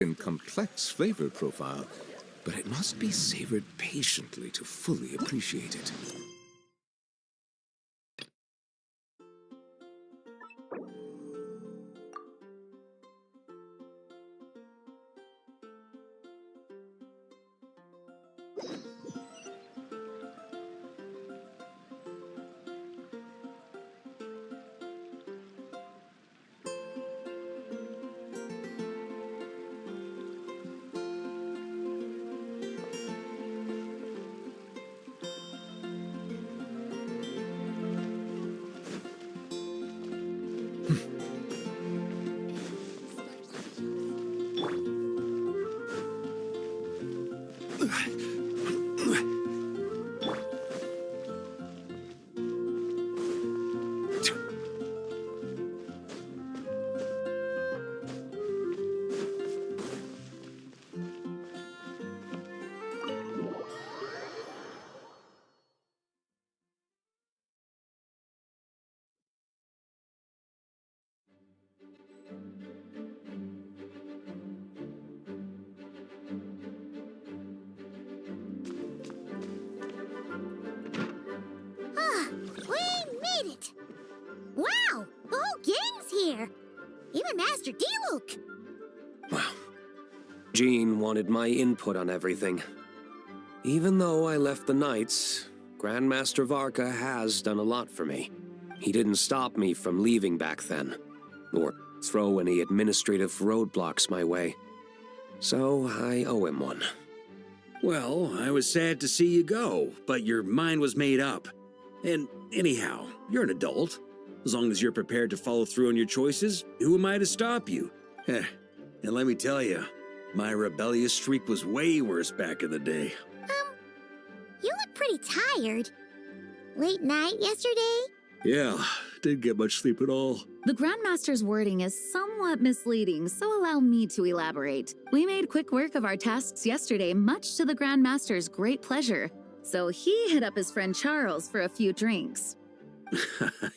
and complex flavor profile, but it must be savored patiently to fully appreciate it. We made it! Wow! The whole gang's here! Even Master D-Luke! Wow. Jean wanted my input on everything. Even though I left the Knights, Grandmaster Varka has done a lot for me. He didn't stop me from leaving back then, or throw any administrative roadblocks my way. So I owe him one. Well, I was sad to see you go, but your mind was made up. And anyhow, you're an adult. As long as you're prepared to follow through on your choices, who am I to stop you? And let me tell you, my rebellious streak was way worse back in the day. You look pretty tired. Late night yesterday? Yeah, didn't get much sleep at all. The Grandmaster's wording is somewhat misleading, so allow me to elaborate. We made quick work of our tasks yesterday, much to the Grandmaster's great pleasure. So he hit up his friend Charles for a few drinks.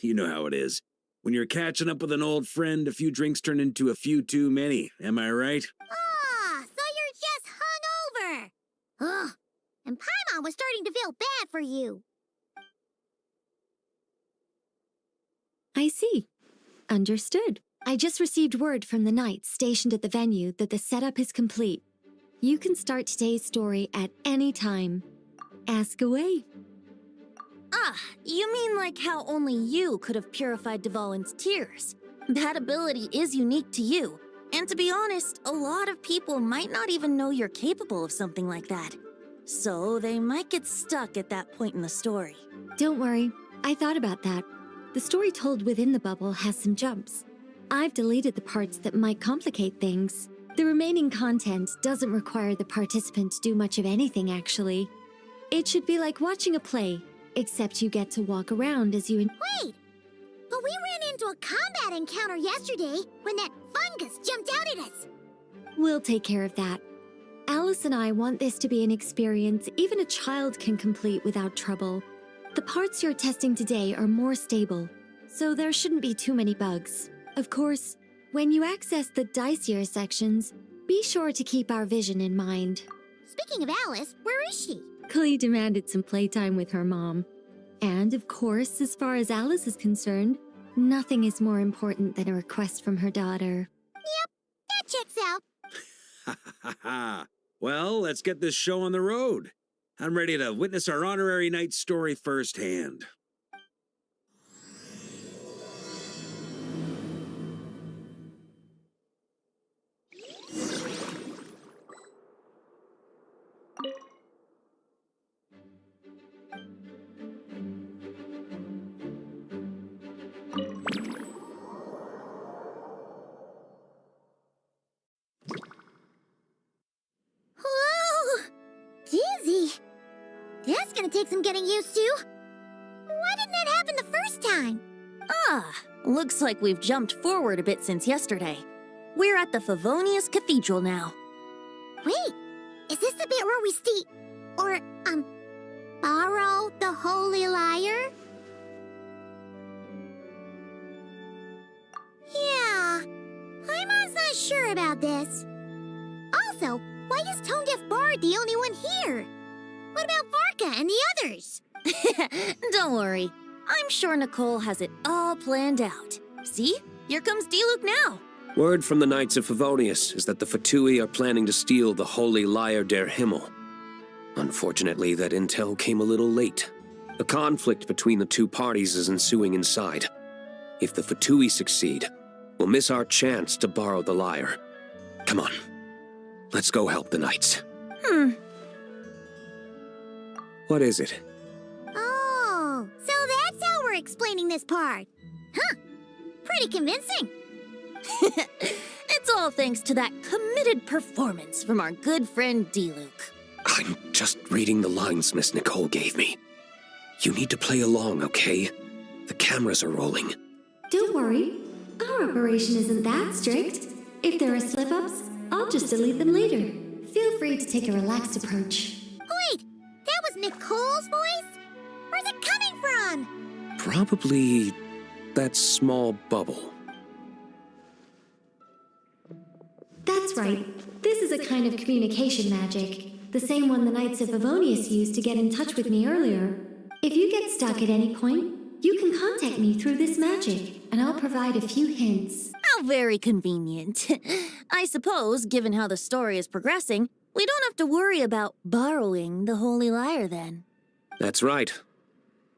You know how it is. When you're catching up with an old friend, a few drinks turn into a few too many. Am I right? Ah, so you're just hungover! Ugh, and Paimon was starting to feel bad for you. I see. Understood. I just received word from the Knights stationed at the venue that the setup is complete. You can start today's story at any time. Ask away. Ah, you mean like how only you could have purified Dvalin's tears? That ability is unique to you. And to be honest, a lot of people might not even know you're capable of something like that. So they might get stuck at that point in the story. Don't worry. I thought about that. The story told within the bubble has some jumps. I've deleted the parts that might complicate things. The remaining content doesn't require the participant to do much of anything, actually. It should be like watching a play, except you get to walk around as you... Wait! But we ran into a combat encounter yesterday when that fungus jumped out at us. We'll take care of that. Alice and I want this to be an experience even a child can complete without trouble. The parts you're testing today are more stable, so there shouldn't be too many bugs. Of course, when you access the dicier sections, be sure to keep our vision in mind. Speaking of Alice, where is she? Klee demanded some playtime with her mom. And of course, as far as Alice is concerned, nothing is more important than a request from her daughter. Yep, that checks out. Ha ha ha. Well, let's get this show on the road. I'm ready to witness our honorary knight story firsthand. Whoa! Dizzy! That's gonna take some getting used to. Why didn't that happen the first time? Ah, looks like we've jumped forward a bit since yesterday. We're at the Favonius Cathedral now. Wait, is this the bit where we borrow the Holy Lyre? Yeah, Paimon's not sure about this. Also, why is Tone Deaf Bard the only one here? What about Varka and the others? Don't worry. I'm sure Nicole has it all planned out. See? Here comes Diluc now. Word from the Knights of Favonius is that the Fatui are planning to steal the Holy Lyre der Himmel. Unfortunately, that intel came a little late. A conflict between the two parties is ensuing inside. If the Fatui succeed, we'll miss our chance to borrow the lyre. Come on, let's go help the Knights. What is it? Oh, so that's how we're explaining this part. Huh. Pretty convincing. It's all thanks to that committed performance from our good friend Diluc. I'm just reading the lines Miss Nicole gave me. You need to play along, okay? The cameras are rolling. Don't worry. Our operation isn't that strict. If there are slip-ups, I'll just delete them later. Feel free to take a relaxed approach. Wait, that was Nicole's voice? Where's it coming from? Probably that small bubble. That's right. This is a kind of communication magic. The same one the Knights of Favonius used to get in touch with me earlier. If you get stuck at any point, you can contact me through this magic, and I'll provide a few hints. How very convenient. I suppose, given how the story is progressing, we don't have to worry about borrowing the Holy Lyre then. That's right.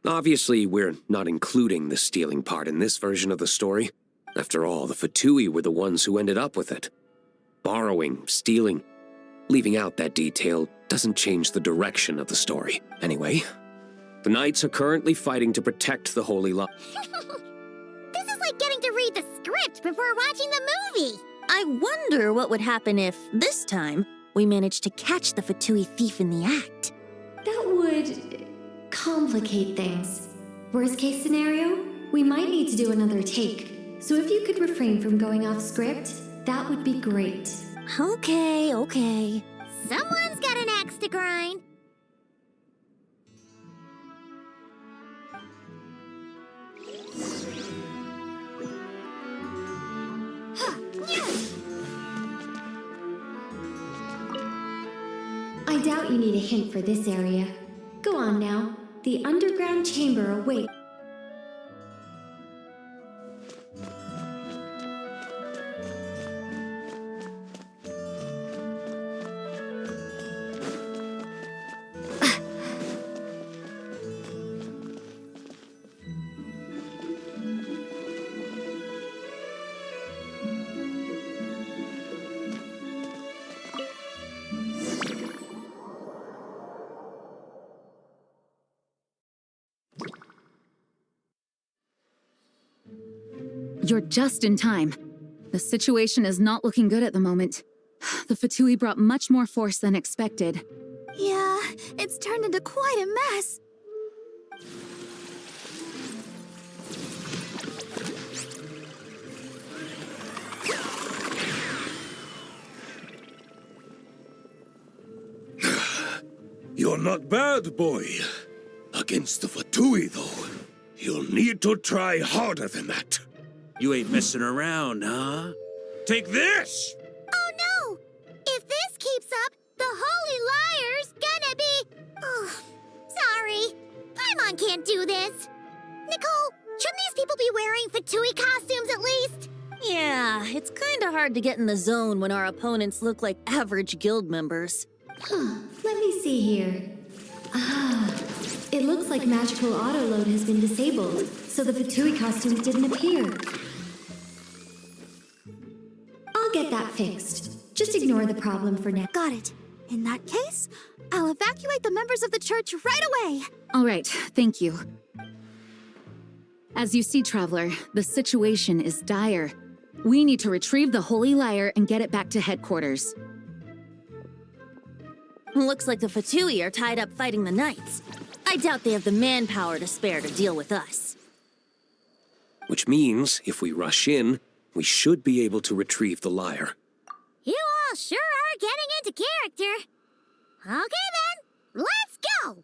Obviously, we're not including the stealing part in this version of the story. After all, the Fatui were the ones who ended up with it. Borrowing, stealing, leaving out that detail doesn't change the direction of the story. Anyway, the Knights are currently fighting to protect the Holy Lyre. This is like getting to read the script before watching the movie. I wonder what would happen if, this time, we managed to catch the Fatui thief in the act. That would complicate things. Worst case scenario, we might need to do another take. So if you could refrain from going off script, that would be great. Okay. Someone's got an axe to grind. I doubt you need a hint for this area. Go on now. The underground chamber awaits. You're just in time. The situation is not looking good at the moment. The Fatui brought much more force than expected. Yeah, it's turned into quite a mess. You're not bad, boy. Against the Fatui, though, you'll need to try harder than that. You ain't messing around, huh? Take this! Oh no! If this keeps up, the Holy Lyre's gonna be... Oh, sorry. Paimon can't do this. Nicole, shouldn't these people be wearing Fatui costumes at least? Yeah, it's kinda hard to get in the zone when our opponents look like average guild members. Let me see here. It looks like magical autoload has been disabled, so the Fatui costumes didn't appear. I'll get that fixed. Just ignore the problem for now. Got it. In that case, I'll evacuate the members of the church right away. All right, thank you. As you see, Traveler, the situation is dire. We need to retrieve the Holy Lyre and get it back to headquarters. Looks like the Fatui are tied up fighting the Knights. I doubt they have the manpower to spare to deal with us. Which means, if we rush in, we should be able to retrieve the lyre. You all sure are getting into character. Okay then, let's go!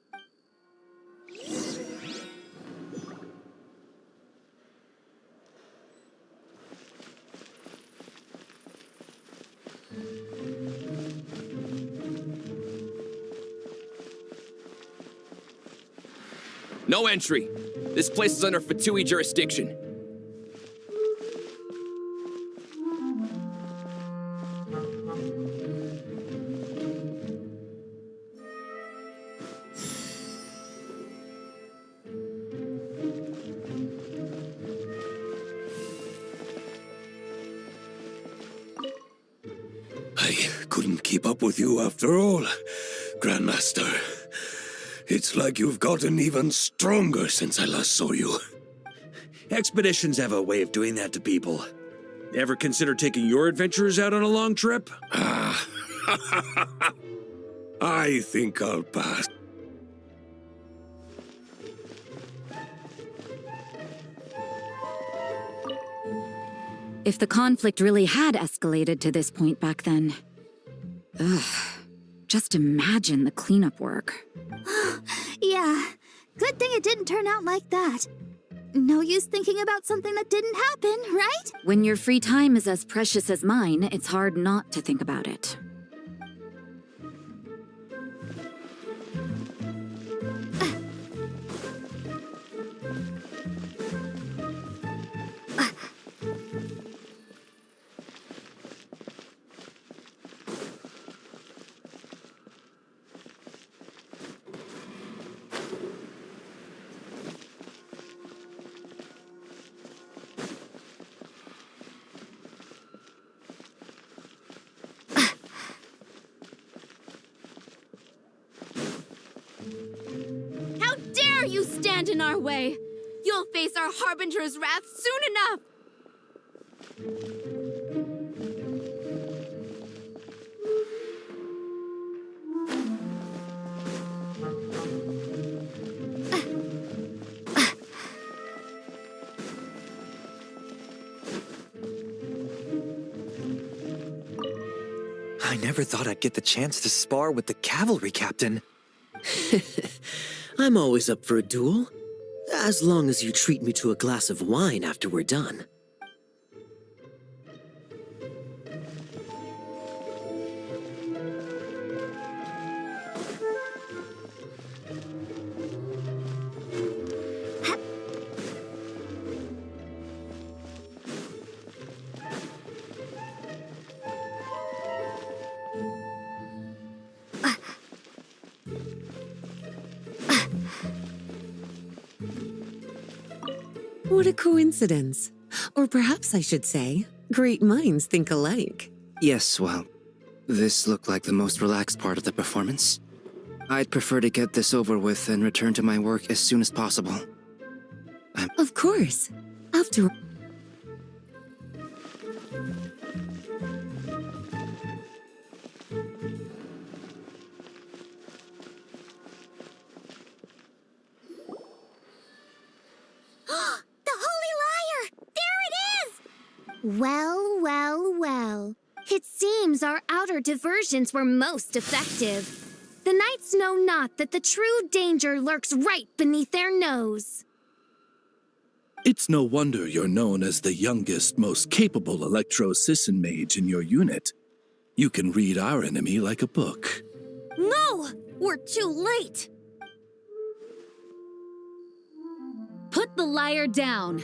No entry. This place is under Fatui jurisdiction. I couldn't keep up with you after all, Grandmaster. It's like you've gotten even stronger since I last saw you. Expeditions have a way of doing that to people. Ever consider taking your adventurers out on a long trip? I think I'll pass. If the conflict really had escalated to this point back then. Ugh. Just imagine the cleanup work. Yeah, good thing it didn't turn out like that. No use thinking about something that didn't happen, right? When your free time is as precious as mine, it's hard not to think about it. How dare you stand in our way! You'll face our Harbinger's wrath soon enough! I never thought I'd get the chance to spar with the cavalry captain. I'm always up for a duel. As long as you treat me to a glass of wine after we're done. What a coincidence. Or perhaps I should say, great minds think alike. Yes, well, this looked like the most relaxed part of the performance. I'd prefer to get this over with and return to my work as soon as possible. Of course. After Well, well, well. It seems our outer diversions were most effective. The knights know not that the true danger lurks right beneath their nose. It's no wonder you're known as the youngest, most capable electro-Sisson mage in your unit. You can read our enemy like a book. No! We're too late! Put the liar down.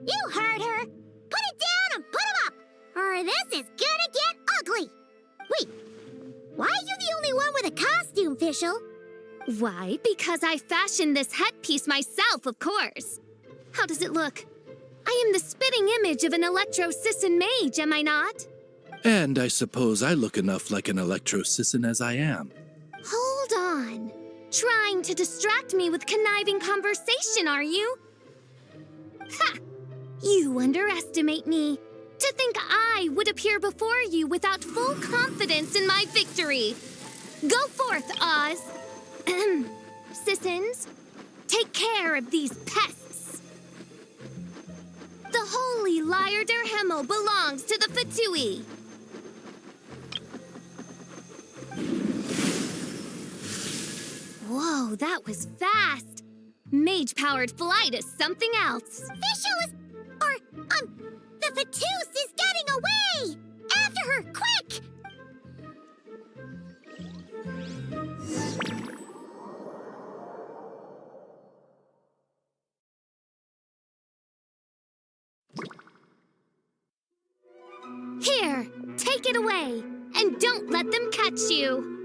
You heard her! Put it down and put him up! Or this is gonna get ugly! Wait, why are you the only one with a costume, Fischl? Why, because I fashioned this headpiece myself, of course. How does it look? I am the spitting image of an electro-Sisson mage, am I not? And I suppose I look enough like an electro-Sisson as I am. Hold on. Trying to distract me with conniving conversation, are you? Ha! You underestimate me. To think I would appear before you without full confidence in my victory. Go forth, Oz. Sissons, take care of these pests. The holy Liar der Himmel belongs to the Fatui. Whoa, that was fast. Mage-powered flight is something else. Fischl is... the Fatus is getting away! After her, quick! it away. And don't let them catch you.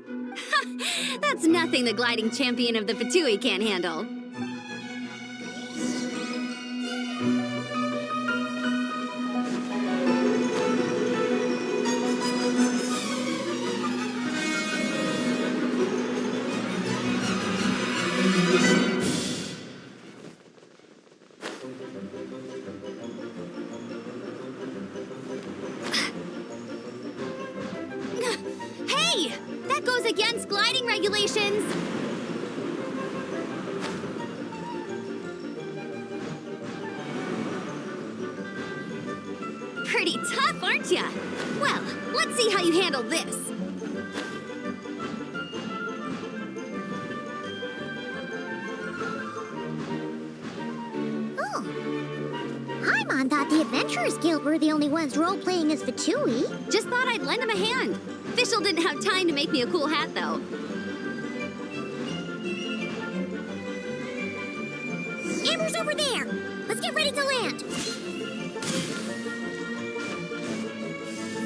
That's nothing the gliding champion of the Fatui can't handle. Hey! That goes against gliding regulations! Pretty tough, aren't ya? Well, let's see how you handle this. Oh. Paimon thought the Adventurers Guild were the only ones role-playing as Fatui. Just thought I'd lend him a hand. Fischl didn't have time to make me a cool hat, though. Amber's over there! Let's get ready to land!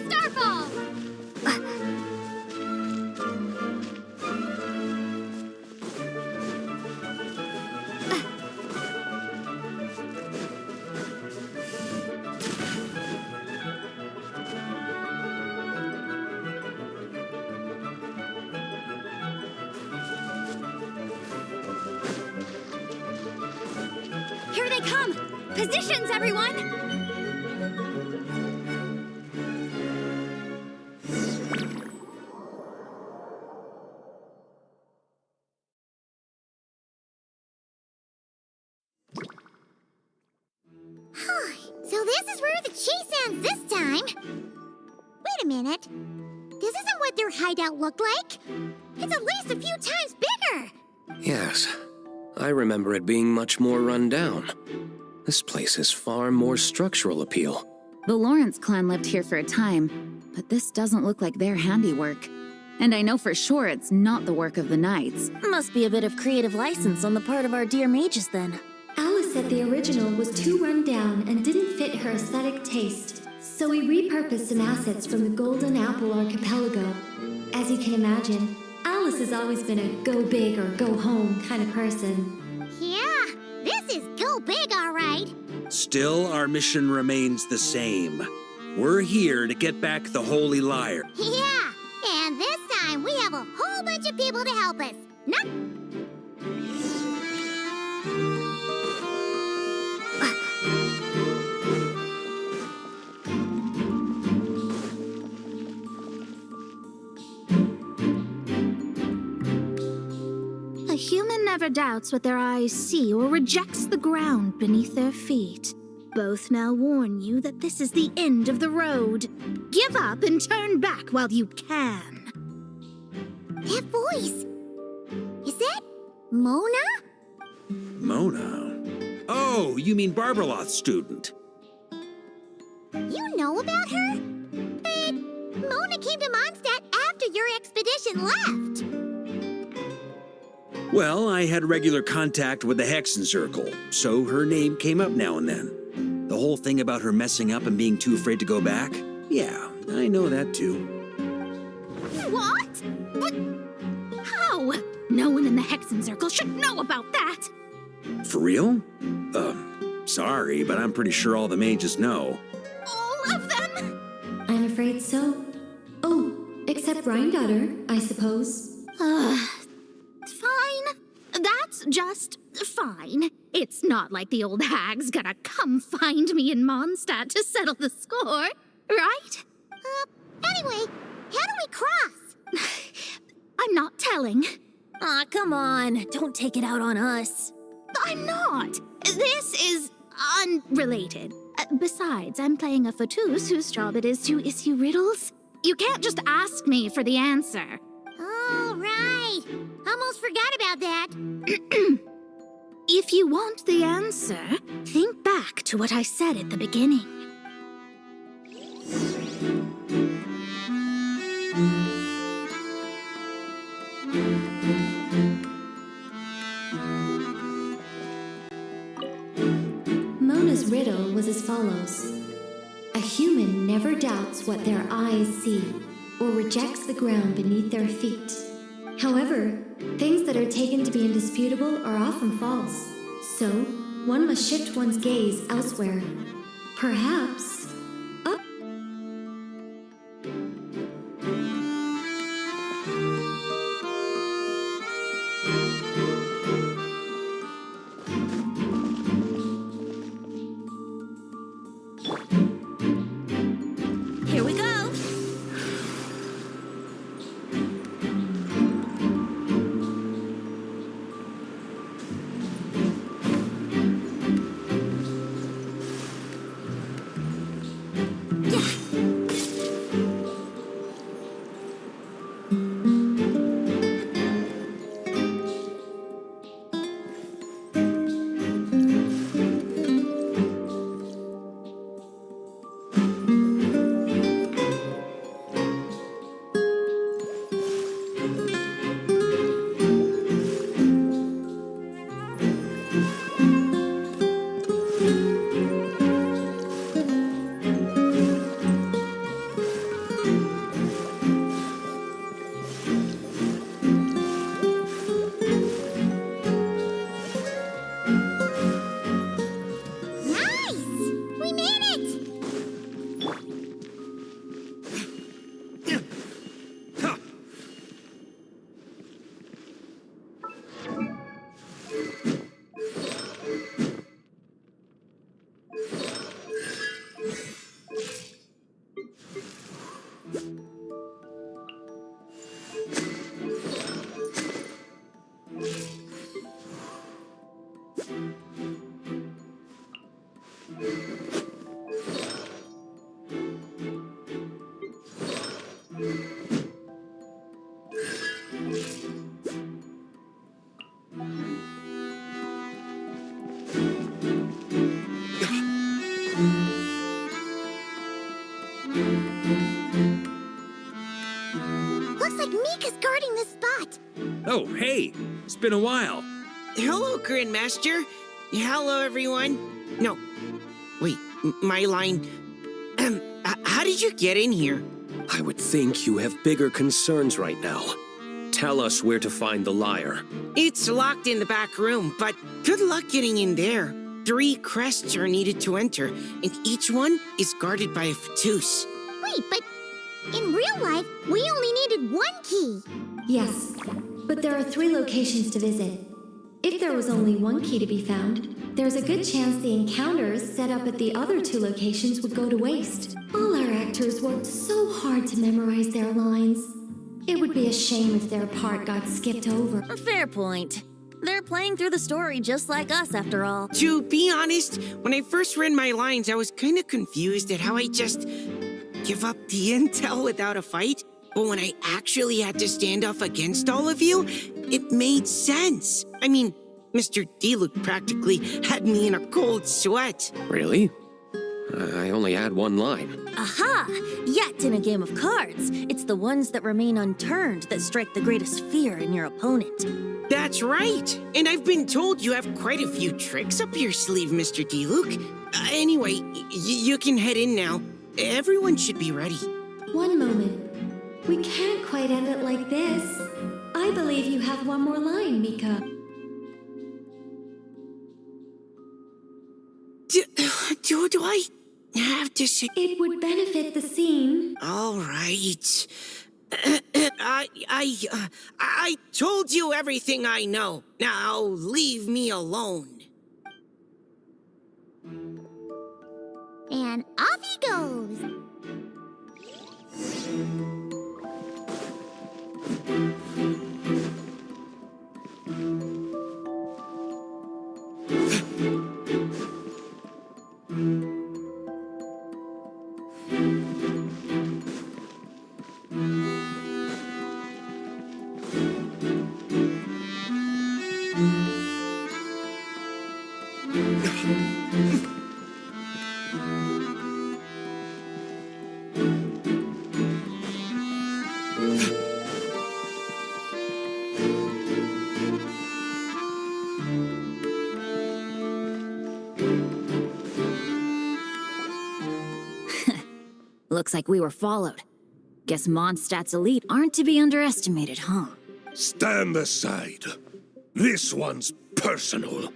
Starfall! Here they come! Positions, everyone! So this is where the chase ends this time. Wait a minute. This isn't what their hideout looked like. It's at least a few times bigger. Yes, I remember it being much more run down. This place has far more structural appeal. The Lawrence clan lived here for a time, but this doesn't look like their handiwork. And I know for sure it's not the work of the knights. Must be a bit of creative license on the part of our dear mages then. Alice said the original was too run down and didn't fit her aesthetic taste, so we repurposed some assets from the Golden Apple Archipelago. As you can imagine, Alice has always been a go big or go home kind of person. Yeah, this is go big, all right. Still, our mission remains the same. We're here to get back the Holy Lyre. Yeah, and this time we have a whole bunch of people to help us. Not... A human never doubts what their eyes see or rejects the ground beneath their feet. Both now warn you that this is the end of the road. Give up and turn back while you can. That voice. Is that Mona? Mona? Oh, you mean Barbarloth's student. You know about her? But Mona came to Mondstadt after your expedition left. Well, I had regular contact with the Hexen Circle, so her name came up now and then. The whole thing about her messing up and being too afraid to go back? Yeah, I know that too. What? But how? No one in the Hexen Circle should know about that. For real? Sorry, but I'm pretty sure all the mages know. All of them? I'm afraid so. Oh, except Rhindaughter, I suppose. Fine. That's just fine. It's not like the old hag's gonna come find me in Mondstadt to settle the score, right? Anyway, how do we cross? I'm not telling. Aw, come on. Don't take it out on us. I'm not. This is unrelated. Besides, I'm playing a Fatus whose job it is to issue riddles. You can't just ask me for the answer. Oh, right. Almost forgot about that. If you want the answer, think back to what I said at the beginning. Mona's riddle was as follows. A human never doubts what their eyes see or rejects the ground beneath their feet. However, things that are taken to be indisputable are often false. So, one must shift one's gaze elsewhere. Perhaps up. Here we go. Nice! We made it! Looks like Mika's guarding this spot. Oh, hey! It's been a while. Hello, Grandmaster. Hello, everyone. No, wait, my line. How did you get in here? I would think you have bigger concerns right now. Tell us where to find the lyre. It's locked in the back room, but good luck getting in there. 3 crests are needed to enter, and each one is guarded by a Fatus. Wait, but in real life, we only needed 1 key. Yes, but there are 3 locations to visit. If there was only 1 key to be found, there's a good chance the encounters set up at the other 2 locations would go to waste. All our actors worked so hard to memorize their lines. It would be a shame if their part got skipped over. A fair point. They're playing through the story just like us, after all. To be honest, when I first read my lines, I was kind of confused at how I just give up the intel without a fight. But when I actually had to stand off against all of you, it made sense. I mean, Mr. D-Luke practically had me in a cold sweat. Really? I only had 1 line. Aha! Yet in a game of cards, it's the ones that remain unturned that strike the greatest fear in your opponent. That's right. And I've been told you have quite a few tricks up your sleeve, Mr. D-Luke. Anyway, you can head in now. Everyone should be ready. One moment. We can't quite end it like this. I believe you have 1 more line, Mika. Do I have to say? It would benefit the scene. All right. I told you everything I know. Now leave me alone. And off he goes. Looks like we were followed. Guess Mondstadt's elite aren't to be underestimated, huh? Stand aside. This one's personal.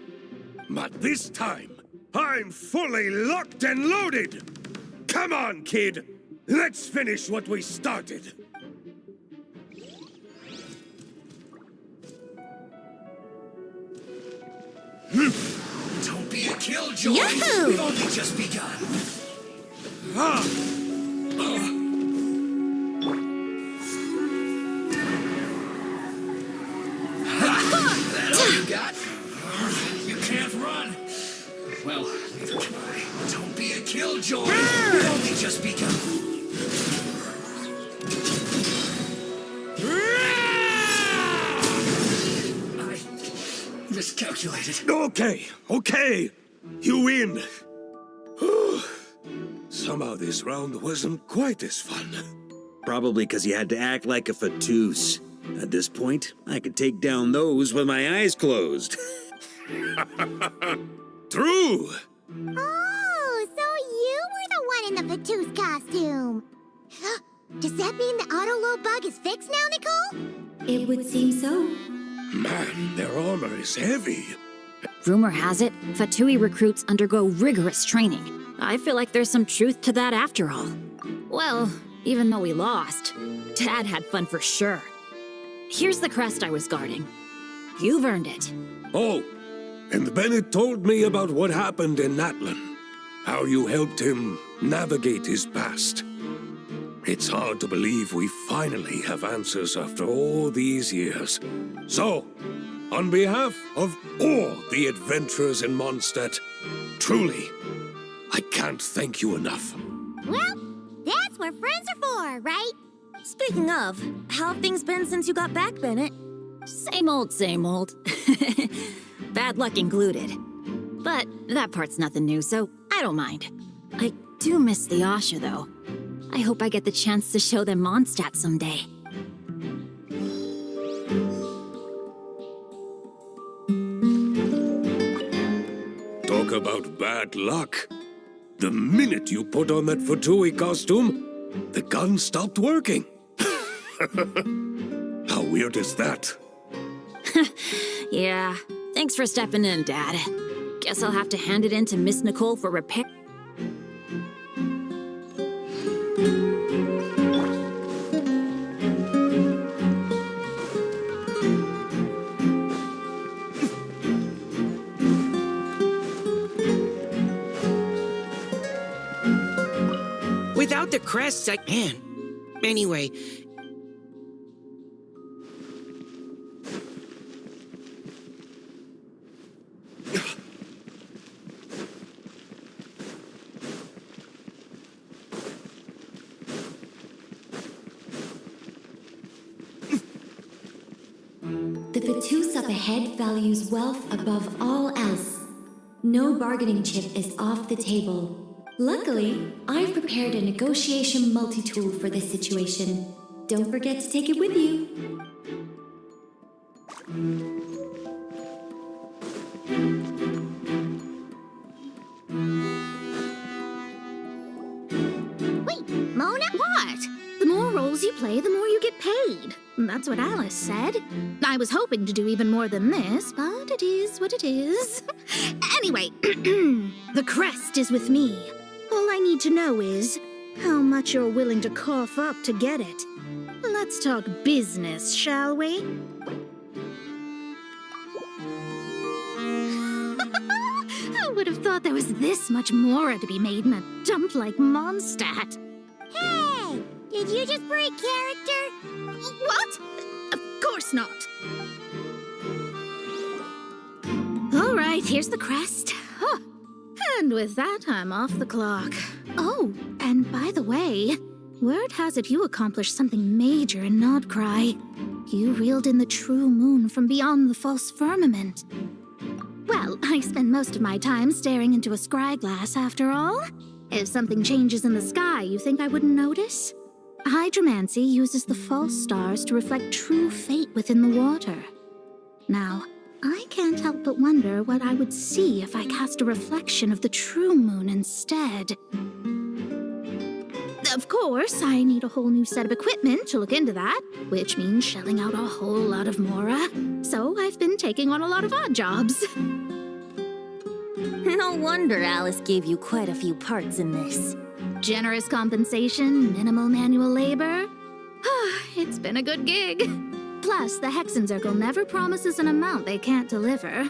But this time, I'm fully locked and loaded! Come on, kid! Let's finish what we started! Don't be a killjoy! Yahoo! We've only just begun. That all you got? You can't run. Well, neither can I. Don't be a killjoy! We've only just begun. I miscalculated. Okay. You win. Somehow this round wasn't quite as fun. Probably because you had to act like a fatous. At this point, I could take down those with my eyes closed. True! Oh, so you were the one in the Fatou's costume. Does that mean the auto-load bug is fixed now, Nicole? It would seem so. Man, their armor is heavy. Rumor has it, Fatui recruits undergo rigorous training. I feel like there's some truth to that after all. Well, even though we lost, Dad had fun for sure. Here's the crest I was guarding. You've earned it. Oh, and Bennett told me about what happened in Natlan. How you helped him navigate his past. It's hard to believe we finally have answers after all these years. So, on behalf of all the adventurers in Mondstadt, truly, I can't thank you enough. Well, that's what friends are for, right? Speaking of, how have things been since you got back, Bennett? Same old, same old. Bad luck included. But that part's nothing new, so I don't mind. I do miss the Asha, though. I hope I get the chance to show them Mondstadt someday. Talk about bad luck. The minute you put on that Fatui costume, the gun stopped working. How weird is that? Yeah, thanks for stepping in, Dad. Guess I'll have to hand it in to Miss Nicole for repair. Without the crests, I can. Anyway. The Fatus up ahead values wealth above all else. No bargaining chip is off the table. Luckily, I've prepared a negotiation multi-tool for this situation. Don't forget to take it with you. Wait, Mona? What? The more roles you play, the more you get paid. That's what Alice said. I was hoping to do even more than this, but it is what it is. Anyway, the crest is with me. All I need to know is how much you're willing to cough up to get it. Let's talk business, shall we? I would have thought there was this much more to be made in a dump like Mondstadt. Hey! Did you just break character? What? Of course not. All right, here's the crest. Huh. And with that, I'm off the clock. Oh, and by the way, word has it you accomplished something major in Nodcry. You reeled in the true moon from beyond the false firmament. Well, I spend most of my time staring into a scryglass, after all. If something changes in the sky, you think I wouldn't notice? Hydromancy uses the false stars to reflect true fate within the water. Now, I can't help but wonder what I would see if I cast a reflection of the true moon instead. Of course, I need a whole new set of equipment to look into that, which means shelling out a whole lot of mora. So I've been taking on a lot of odd jobs. No wonder Alice gave you quite a few parts in this. Generous compensation, minimal manual labor. It's been a good gig. Plus, the Hexen Circle never promises an amount they can't deliver.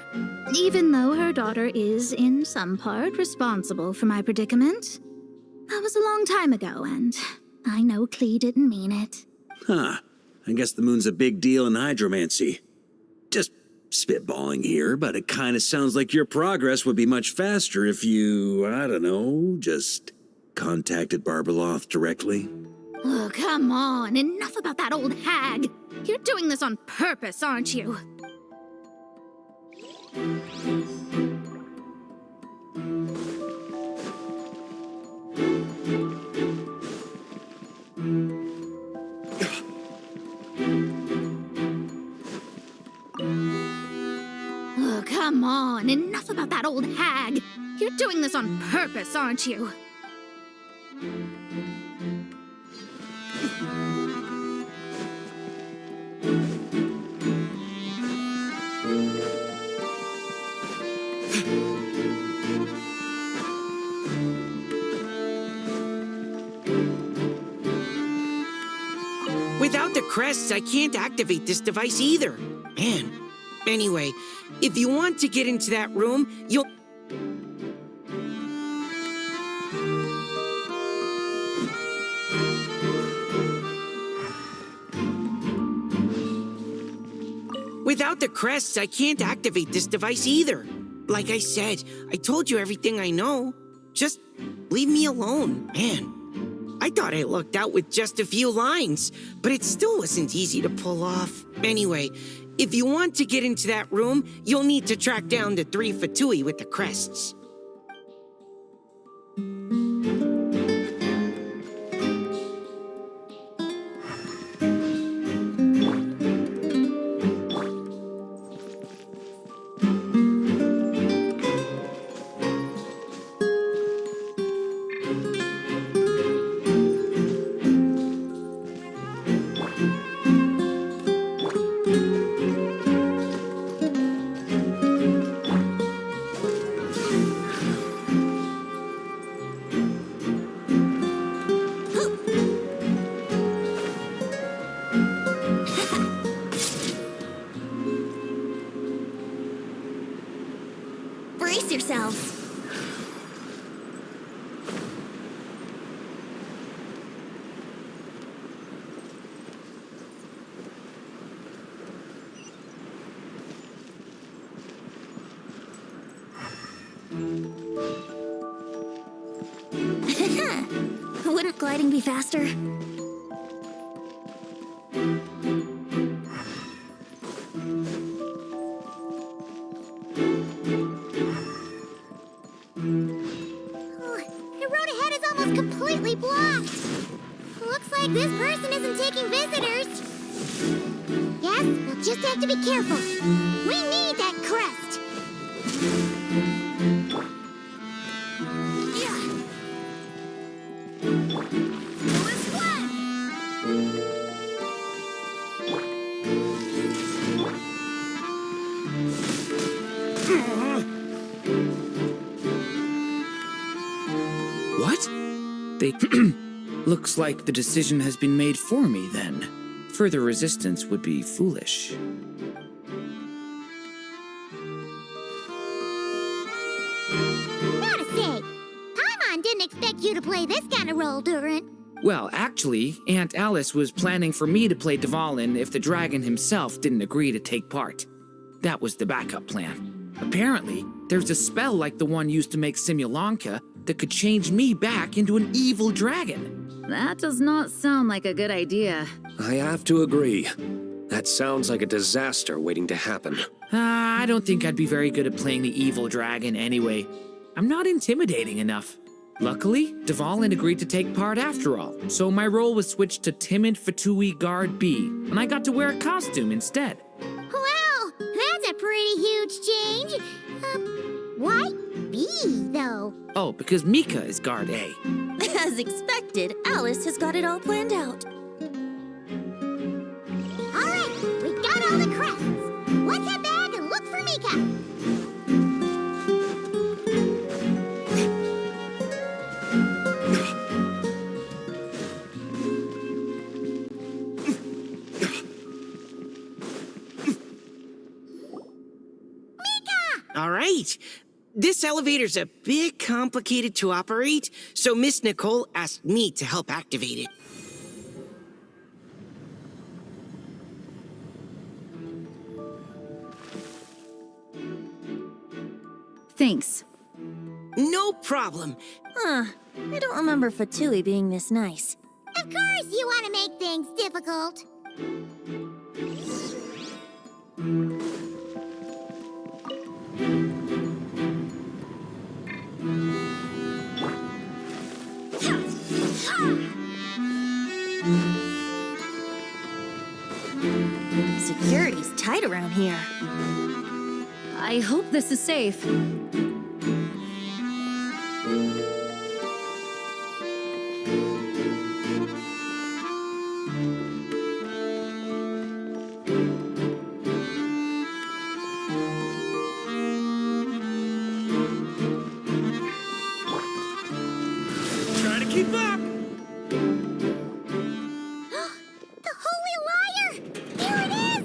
Even though her daughter is, in some part, responsible for my predicament. That was a long time ago, and I know Klee didn't mean it. Huh. I guess the moon's a big deal in hydromancy. Just spitballing here, but it kind of sounds like your progress would be much faster if you, I don't know, just contacted Barbeloth directly. Oh, come on. Enough about that old hag. You're doing this on purpose, aren't you? Oh, come on. Enough about that old hag. You're doing this on purpose, aren't you? Without the crests, I can't activate this device either. Man. Anyway, if you want to get into that room, you'll... Without the crests, I can't activate this device either. Like I said, I told you everything I know. Just leave me alone, man. I thought I lucked out with just a few lines, but it still wasn't easy to pull off. Anyway, if you want to get into that room, you'll need to track down the 3 Fatui with the crests. Brace yourselves. Wouldn't gliding be faster? The road ahead is almost completely blocked. Looks like this person isn't taking visitors. Yes, we'll just have to be careful. We need that crest. What? They... Looks like the decision has been made for me, then. Further resistance would be foolish. Gotta say, Paimon didn't expect you to play this kind of role, Durin. Well, actually, Aunt Alice was planning for me to play Dvalin if the dragon himself didn't agree to take part. That was the backup plan. Apparently, there's a spell like the one used to make Simulanka that could change me back into an evil dragon. That does not sound like a good idea. I have to agree. That sounds like a disaster waiting to happen. I don't think I'd be very good at playing the evil dragon anyway. I'm not intimidating enough. Luckily, Dvalin agreed to take part after all, so my role was switched to Timid Fatui Guard B, and I got to wear a costume instead. Wow, that's a pretty huge change. What? B, though? Oh, because Mika is guard A. As expected, Alice has got it all planned out. All right, we got all the crests. Let's head back and look for Mika. All right. This elevator's a bit complicated to operate, so Miss Nicole asked me to help activate it. Thanks. No problem. Huh. I don't remember Fatui being this nice. Of course you want to make things difficult. Security's tight around here. I hope this is safe. Try to keep up! The Holy Liar! There it is!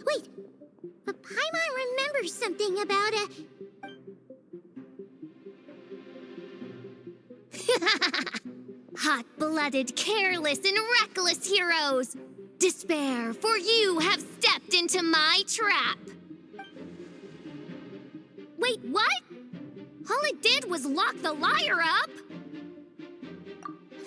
Wait, but Paimon remembers something about a... Hot-blooded, careless, and reckless heroes! Despair, for you have stepped into my trap! Wait, what? All it did was lock the liar up?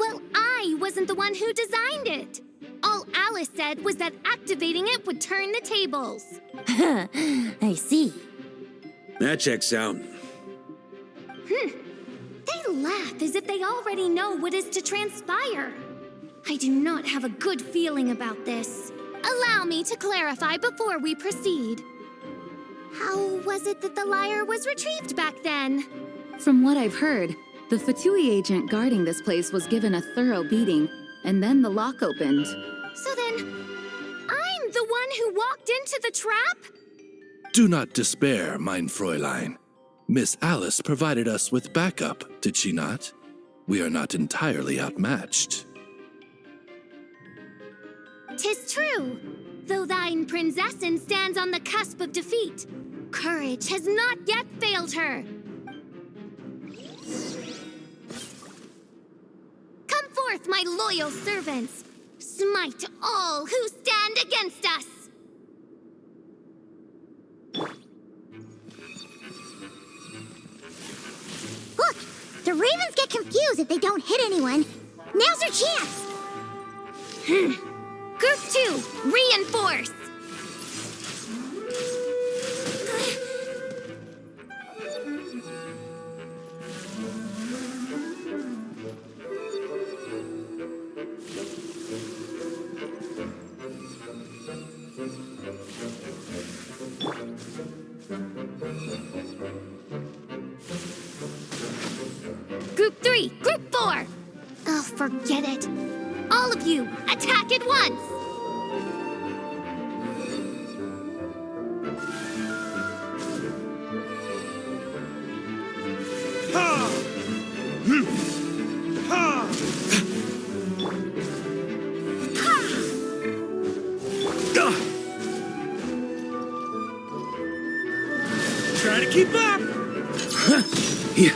Well, I wasn't the one who designed it. All Alice said was that activating it would turn the tables. I see. That checks out. They laugh as if they already know what is to transpire. I do not have a good feeling about this. Allow me to clarify before we proceed. How was it that the liar was retrieved back then? From what I've heard, the Fatui agent guarding this place was given a thorough beating, and then the lock opened. So then, I'm the one who walked into the trap? Do not despair, mein Fräulein. Miss Alice provided us with backup, did she not? We are not entirely outmatched. 'Tis true, though thine prinzessin stands on the cusp of defeat. Courage has not yet failed her. Come forth, my loyal servants. Smite all who stand against us. Look, the ravens get confused if they don't hit anyone. Now's your chance! Group 2, reinforce! Group 3, Group 4! Oh, forget it. All of you, attack at once! Try to keep up! Yeah.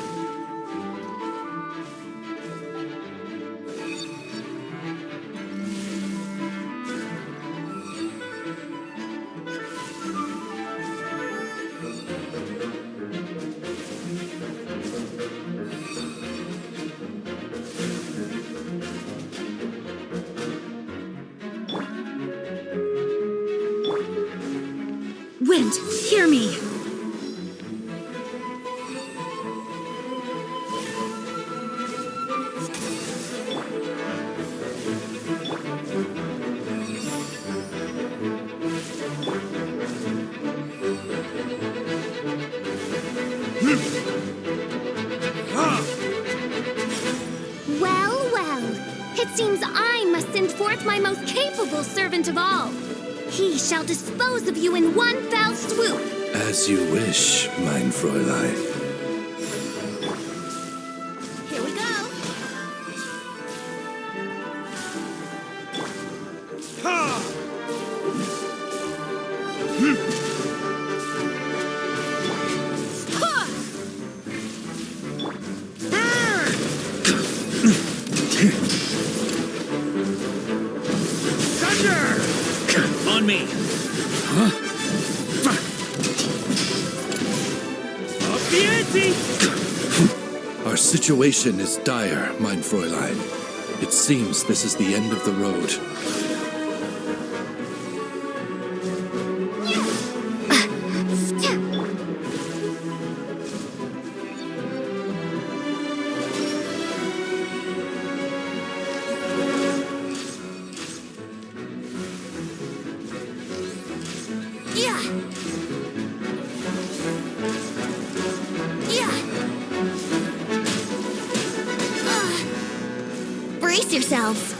Wind, hear me! forth my most capable servant of all. He shall dispose of you in one fell swoop. As you wish, mein Fräulein. Here we go. On me! Up the ante! Our situation is dire, mein Fräulein. It seems this is the end of the road. Brace yourselves.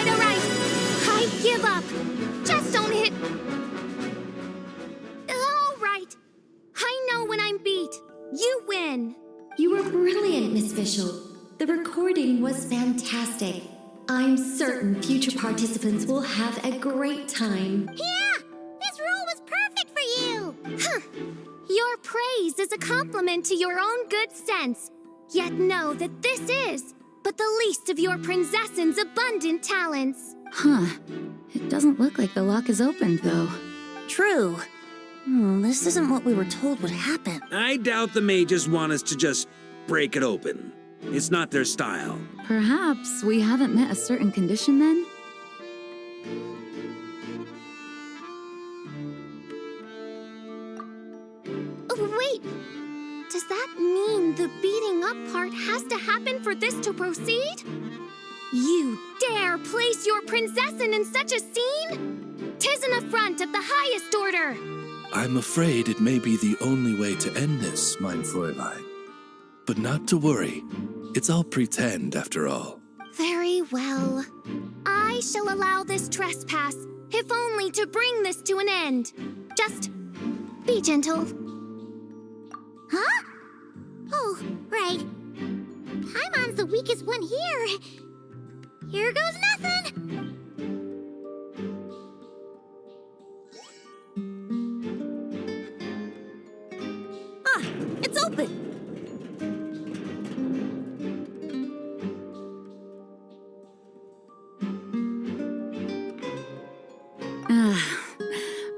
All right. I give up. Just don't hit. All right. I know when I'm beat. You win. You were brilliant, Miss Fischl. The recording was fantastic. I'm certain future participants will have a great time. Yeah! This rule was perfect for you! Huh. Your praise is a compliment to your own good sense. Yet know that this is but the least of your princess's abundant talents. Huh. It doesn't look like the lock is opened, though. True. This isn't what we were told would happen. I doubt the mages want us to just break it open. It's not their style. Perhaps we haven't met a certain condition then? Oh, wait! Does that mean the beating up part has to happen for this to proceed? You dare place your princessin in such a scene? 'Tis an affront of the highest order! I'm afraid it may be the only way to end this, mein Fräulein. But not to worry. It's all pretend, after all. Very well. I shall allow this trespass, if only to bring this to an end. Just be gentle. Huh? Oh, right. Paimon's the weakest one here. Here goes nothing! It's open!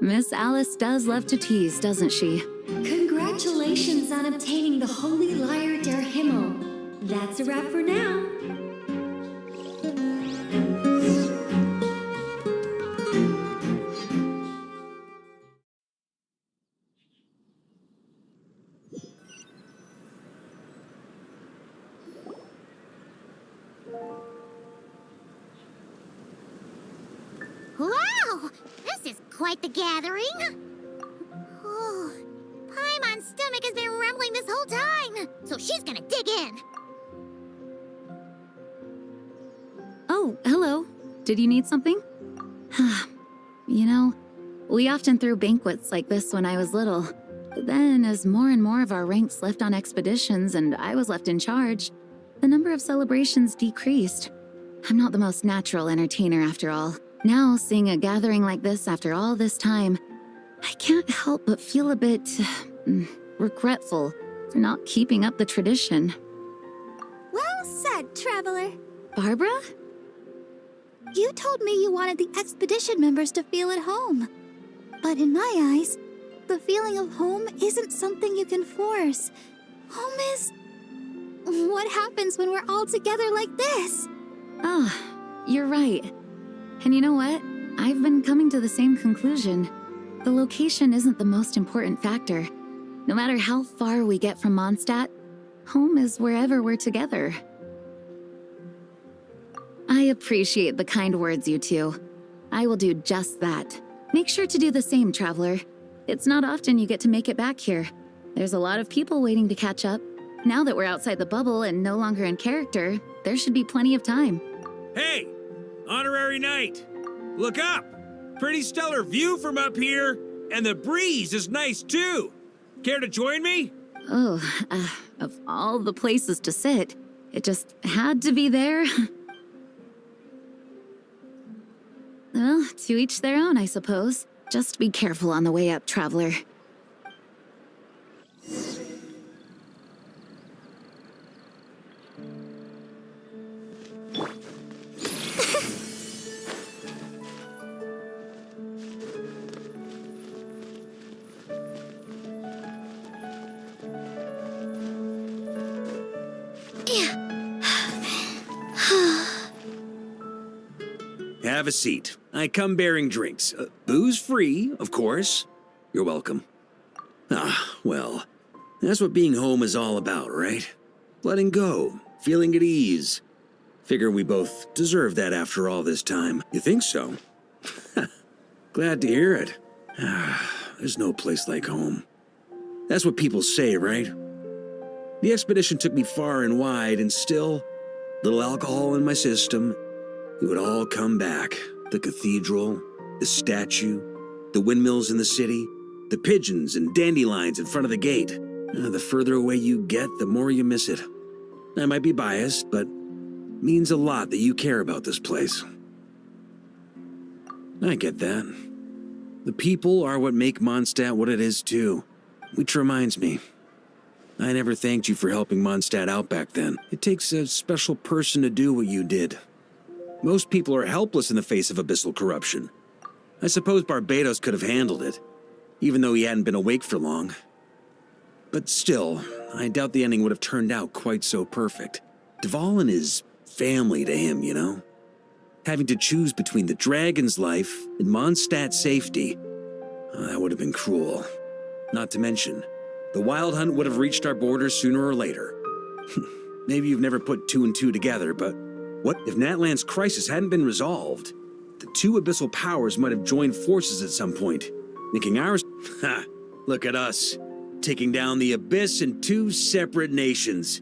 Miss Alice does love to tease, doesn't she? Congratulations on obtaining the Holy Lyre der Himmel. That's a wrap for now. Wow! This is quite the gathering! Oh, Paimon's stomach has been rumbling this whole time, so she's gonna dig in. Oh, hello. Did you need something? You know, we often threw banquets like this when I was little. But then, as more and more of our ranks left on expeditions and I was left in charge, the number of celebrations decreased. I'm not the most natural entertainer after all. Now, seeing a gathering like this after all this time, I can't help but feel a bit regretful for not keeping up the tradition. Well said, Traveler. Barbara? You told me you wanted the expedition members to feel at home. But in my eyes, the feeling of home isn't something you can force. Home is what happens when we're all together like this. Ah, you're right. And you know what? I've been coming to the same conclusion. The location isn't the most important factor. No matter how far we get from Mondstadt, Home is wherever we're together. I appreciate the kind words, you two. I will do just that. Make sure to do the same, Traveler. It's not often you get to make it back here. There's a lot of people waiting to catch up. Now that we're outside the bubble and no longer in character, there should be plenty of time. Hey! Honorary Knight! Look up! Pretty stellar view from up here, and the breeze is nice too. Care to join me? Oh, of all the places to sit, it just had to be there. Well, to each their own, I suppose. Just be careful on the way up, Traveler. Have a seat. I come bearing drinks. Booze free, of course. You're welcome. Ah, well, that's what being home is all about, right? Letting go, feeling at ease. Figure we both deserve that after all this time. You think so? Glad to hear it. There's no place like home. That's what people say, right? The expedition took me far and wide, and still, little alcohol in my system, it would all come back. The cathedral, the statue, the windmills in the city, the pigeons and dandelions in front of the gate. The further away you get, the more you miss it. I might be biased, but it means a lot that you care about this place. I get that. The people are what make Mondstadt what it is, too. Which reminds me, I never thanked you for helping Mondstadt out back then. It takes a special person to do what you did. Most people are helpless in the face of abyssal corruption. I suppose Barbados could have handled it, even though he hadn't been awake for long. But still, I doubt the ending would have turned out quite so perfect. Dvalin is family to him, you know? Having to choose between the dragon's life and Mondstadt's safety, that would have been cruel. Not to mention, the Wild Hunt would have reached our borders sooner or later. Maybe you've never put two and two together, but what if Natlan's crisis hadn't been resolved? The two abyssal powers might have joined forces at some point, making ours... Ha! Look at us, taking down the Abyss in two separate nations.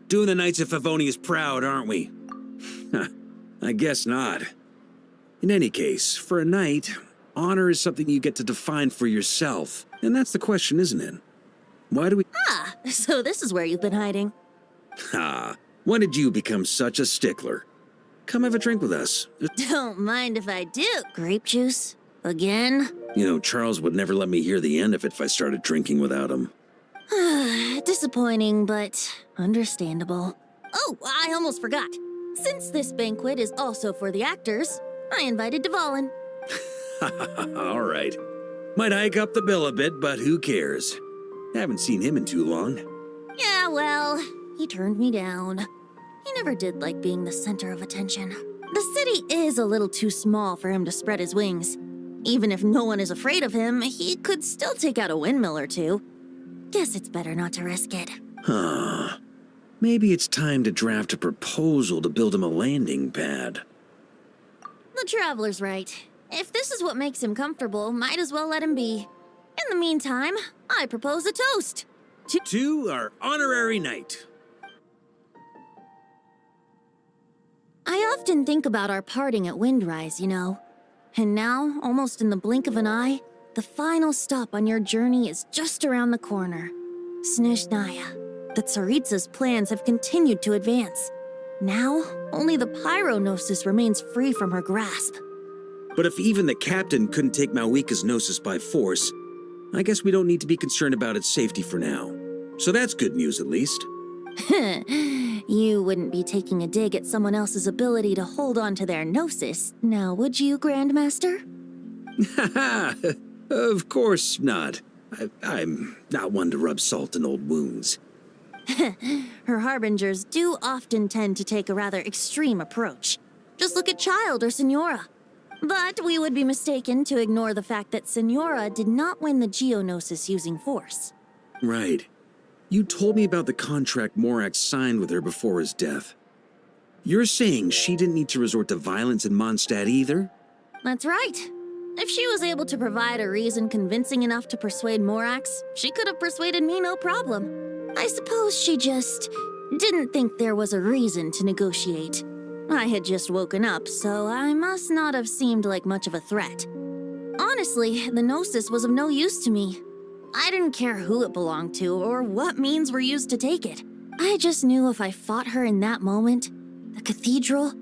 Doing the Knights of Favonius proud, aren't we? I guess not. In any case, for a knight, honor is something you get to define for yourself. And that's the question, isn't it? Why do we... Ah, so this is where you've been hiding. Ha! When did you become such a stickler? Come have a drink with us. Don't mind if I do. Grape juice? Again? You know, Charles would never let me hear the end of it if I started drinking without him. Disappointing, but understandable. Oh, I almost forgot. Since this banquet is also for the actors, I invited Dvalin. All right. Might hike up the bill a bit, but who cares? Haven't seen him in too long. Yeah, well, he turned me down. He never did like being the center of attention. The city is a little too small for him to spread his wings. Even if no one is afraid of him, he could still take out a windmill or two. Guess it's better not to risk it. Huh. Maybe it's time to draft a proposal to build him a landing pad. The Traveler's right. If this is what makes him comfortable, might as well let him be. In the meantime, I propose a toast. To our honorary knight. I often think about our parting at Windrise, you know. And now, almost in the blink of an eye, the final stop on your journey is just around the corner. Snezhnaya. The Tsaritsa's plans have continued to advance. Now, only the Pyronosis remains free from her grasp. But if even the captain couldn't take Malwika's Gnosis by force, I guess we don't need to be concerned about its safety for now. So that's good news, at least. You wouldn't be taking a dig at someone else's ability to hold on to their Gnosis, now would you, Grandmaster? Of course not. I'm not one to rub salt in old wounds. Her harbingers do often tend to take a rather extreme approach. Just look at Child or Senora. But we would be mistaken to ignore the fact that Senora did not win the Geonosis using force. Right. You told me about the contract Morak signed with her before his death. You're saying she didn't need to resort to violence in Mondstadt either? That's right. If she was able to provide a reason convincing enough to persuade Morax, she could have persuaded me no problem. I suppose she just didn't think there was a reason to negotiate. I had just woken up, so I must not have seemed like much of a threat. Honestly, the Gnosis was of no use to me. I didn't care who it belonged to or what means were used to take it. I just knew if I fought her in that moment, the cathedral,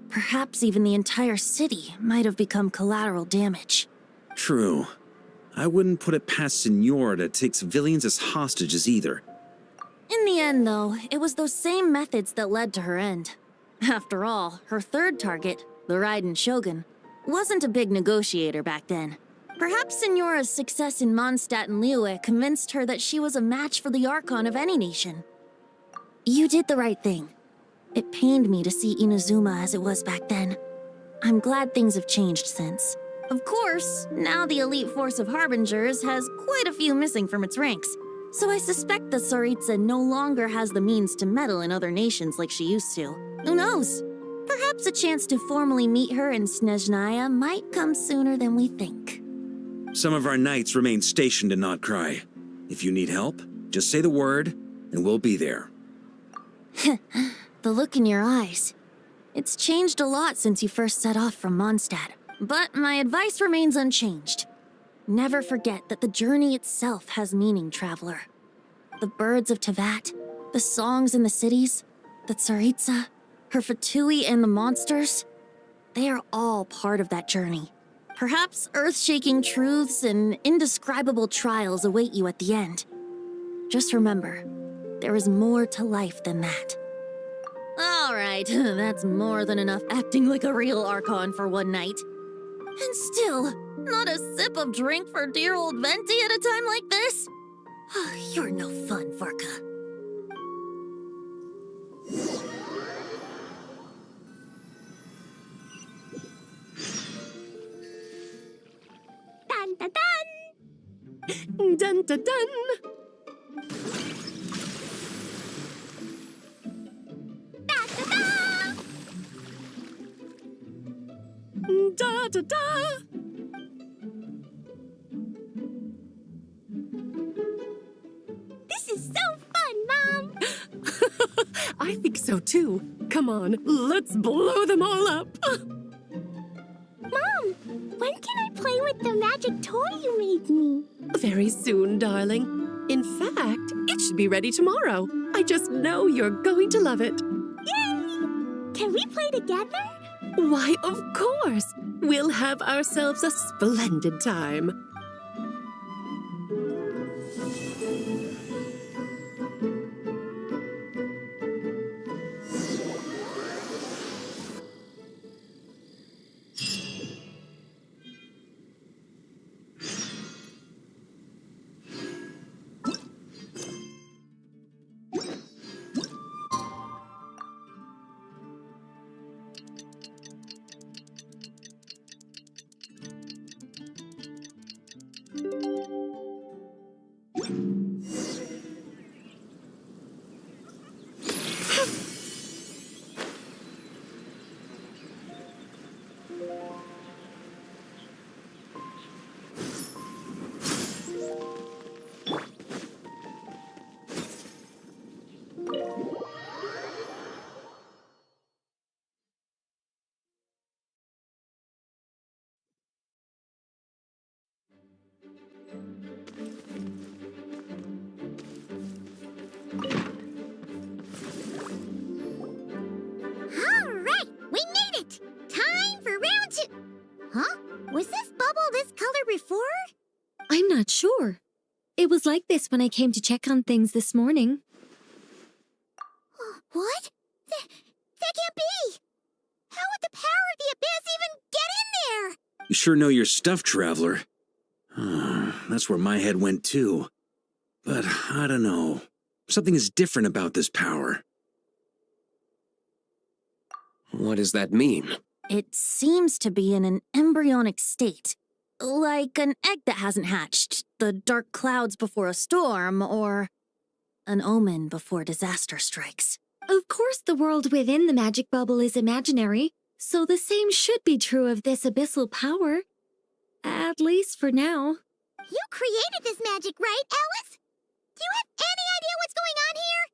perhaps even the entire city, might have become collateral damage. True. I wouldn't put it past Senora to take civilians as hostages either. In the end, though, it was those same methods that led to her end. After all, her third target, the Raiden Shogun, wasn't a big negotiator back then. Perhaps Senora's success in Mondstadt and Liyue convinced her that she was a match for the Archon of any nation. You did the right thing. It pained me to see Inazuma as it was back then. I'm glad things have changed since. Of course, now the elite force of Harbingers has quite a few missing from its ranks, so I suspect that Tsaritsa no longer has the means to meddle in other nations like she used to. Who knows? Perhaps a chance to formally meet her in Snezhnaya might come sooner than we think. Some of our knights remain stationed in Notcry. If you need help, just say the word, and we'll be there. The look in your eyes. It's changed a lot since you first set off from Mondstadt, but my advice remains unchanged. Never forget that the journey itself has meaning, traveler. The birds of Tevat, the songs in the cities, the Tsaritsa, her Fatui and the monsters, they are all part of that journey. Perhaps earth-shaking truths and indescribable trials await you at the end. Just remember, there is more to life than that. All right, that's more than enough acting like a real Archon for one night. And still, not a sip of drink for dear old Venti at a time like this? You're no fun, Varka. Dun dun dun! Dun dun dun! Da da da! This is so fun, Mom! I think so too. Come on, let's blow them all up. Mom, when can I play with the magic toy you made me? Very soon, darling. In fact, it should be ready tomorrow. I just know you're going to love it. Yay! Can we play together? Why, of course. We'll have ourselves a splendid time. Not sure. It was like this when I came to check on things this morning. What? That can't be! How would the power of the Abyss even get in there? You sure know your stuff, Traveler. That's where my head went too. But I don't know. Something is different about this power. What does that mean? It seems to be in an embryonic state. Like an egg that hasn't hatched, the dark clouds before a storm, or an omen before disaster strikes. Of course, the world within the magic bubble is imaginary, so the same should be true of this abyssal power. At least for now. You created this magic, right, Alice? Do you have any idea what's going on here?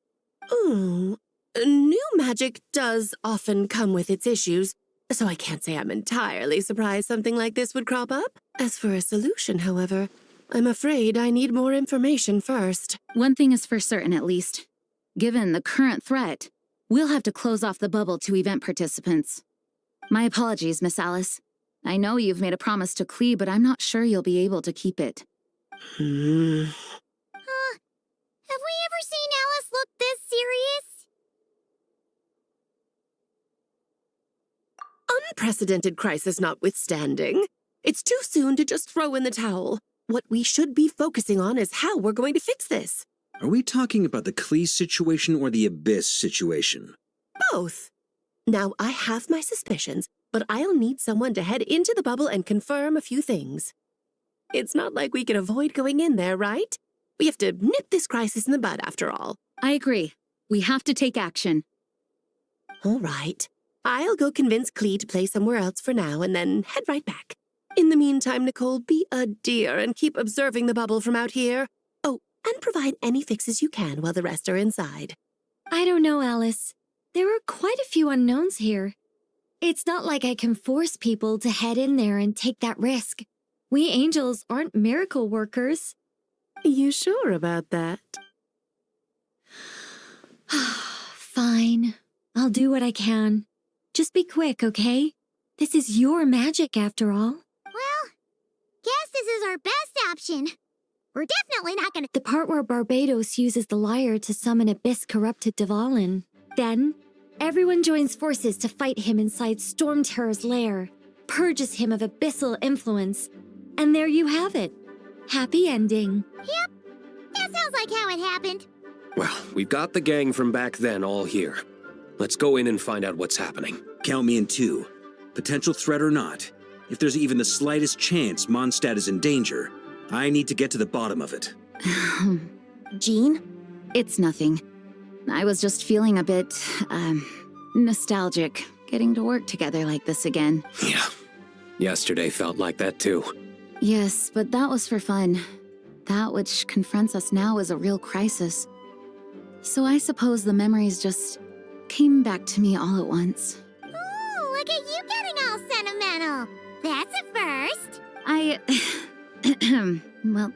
New magic does often come with its issues, so I can't say I'm entirely surprised something like this would crop up. As for a solution, however, I'm afraid I need more information first. One thing is for certain, at least. Given the current threat, we'll have to close off the bubble to event participants. My apologies, Miss Alice. I know you've made a promise to Klee, but I'm not sure you'll be able to keep it. Have we ever seen Alice look this serious? Unprecedented crisis notwithstanding, it's too soon to just throw in the towel. What we should be focusing on is how we're going to fix this. Are we talking about the Klee situation or the Abyss situation? Both. Now, I have my suspicions, but I'll need someone to head into the bubble and confirm a few things. It's not like we can avoid going in there, right? We have to nip this crisis in the bud, after all. I agree. We have to take action. All right. I'll go convince Klee to play somewhere else for now and then head right back. In the meantime, Nicole, be a dear and keep observing the bubble from out here. Oh, and provide any fixes you can while the rest are inside. I don't know, Alice. There are quite a few unknowns here. It's not like I can force people to head in there and take that risk. We angels aren't miracle workers. You sure about that? Fine. I'll do what I can. Just be quick, okay? This is your magic, after all. Well, guess this is our best option. We're definitely not gonna— The part where Barbados uses the lyre to summon abyss-corrupted Dvalin. Then, everyone joins forces to fight him inside Storm Terror's lair, purges him of abyssal influence, and there you have it. Happy ending. Yep, that sounds like how it happened. Well, we've got the gang from back then all here. Let's go in and find out what's happening. Count me in too. Potential threat or not, if there's even the slightest chance Mondstadt is in danger, I need to get to the bottom of it. Jean? It's nothing. I was just feeling a bit, nostalgic, getting to work together like this again. Yeah. Yesterday felt like that too. Yes, but that was for fun. That which confronts us now is a real crisis. So I suppose the memories just came back to me all at once. Ooh, look at you getting all sentimental. That's a first. Well,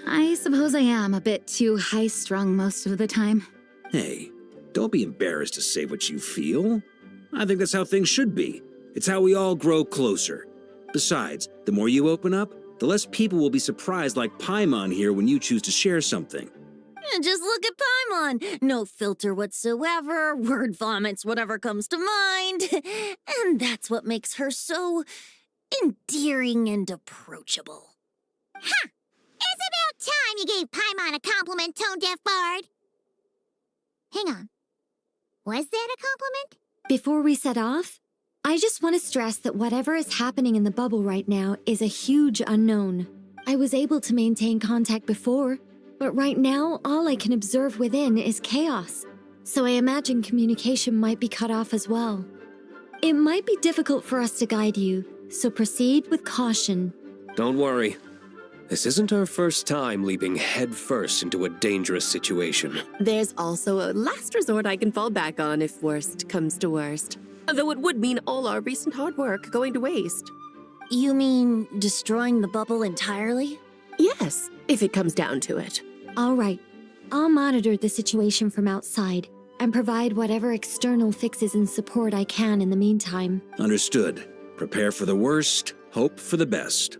I suppose I am a bit too high-strung most of the time. Hey, don't be embarrassed to say what you feel. I think that's how things should be. It's how we all grow closer. Besides, the more you open up, the less people will be surprised like Paimon here when you choose to share something. Just look at Paimon. No filter whatsoever, word vomits whatever comes to mind. And that's what makes her so endearing and approachable. Ha! It's about time you gave Paimon a compliment, tone-deaf bard. Hang on. Was that a compliment? Before we set off, I just want to stress that whatever is happening in the bubble right now is a huge unknown. I was able to maintain contact before, but right now all I can observe within is chaos. So I imagine communication might be cut off as well. It might be difficult for us to guide you, so proceed with caution. Don't worry. This isn't our first time leaping headfirst into a dangerous situation. There's also a last resort I can fall back on if worst comes to worst. Though it would mean all our recent hard work going to waste. You mean destroying the bubble entirely? Yes, if it comes down to it. All right. I'll monitor the situation from outside and provide whatever external fixes and support I can in the meantime. Understood. Prepare for the worst, hope for the best.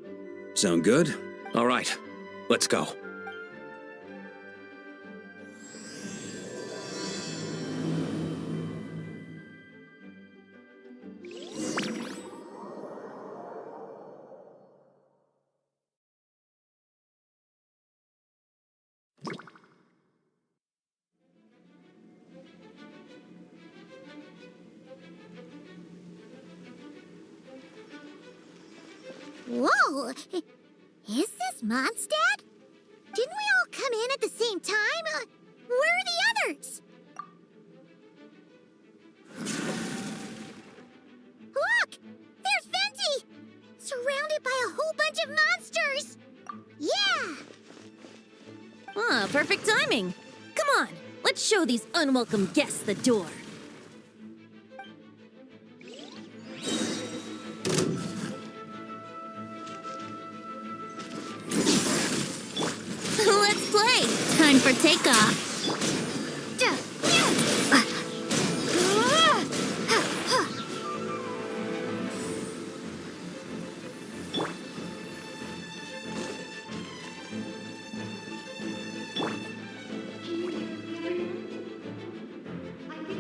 Sound good? All right, let's go. Whoa! Is this Mondstadt? Didn't we all come in at the same time? words! Look! There's Venti! Surrounded by a whole bunch of monsters! Yeah! Ah, perfect timing. Come on, let's show these unwelcome guests the door. Let's play. Time for takeoff.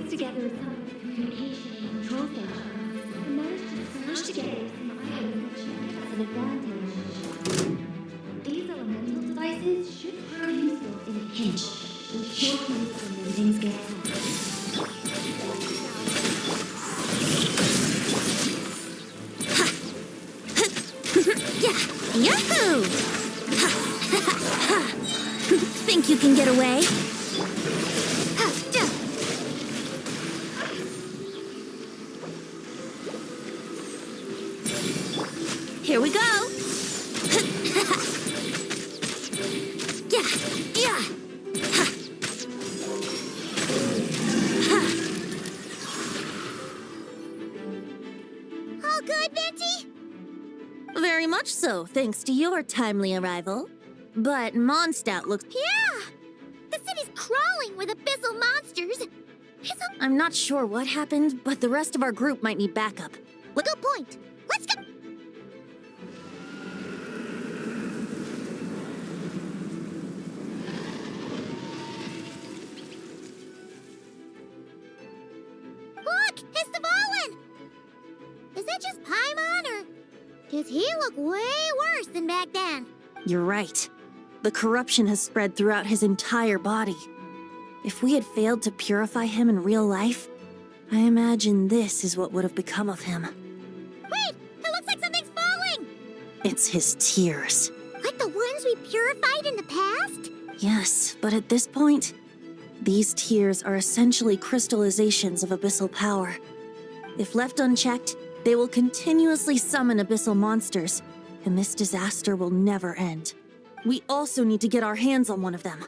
Together some communication and control functions and managed to smash together some items that should give us an advantage. These elemental devices should prove useful in a pinch. We sure can use them when things get Yeah, yahoo! Think you can get away? Here we go! Yeah! All good, Venti? Very much so, thanks to your timely arrival. But Mondstadt looks... Yeah! The city's crawling with abyssal monsters. I'm not sure what happened, but the rest of our group might need backup. Good point. Let's go! Look! It's Dvalin! Is that just Paimon, or does he look way worse than back then? You're right. The corruption has spread throughout his entire body. If we had failed to purify him in real life, I imagine this is what would have become of him. Wait! It looks like something's falling! It's his tears. Like the ones we purified in the past? Yes, but at this point, these tears are essentially crystallizations of abyssal power. If left unchecked, they will continuously summon abyssal monsters, and this disaster will never end. We also need to get our hands on one of them.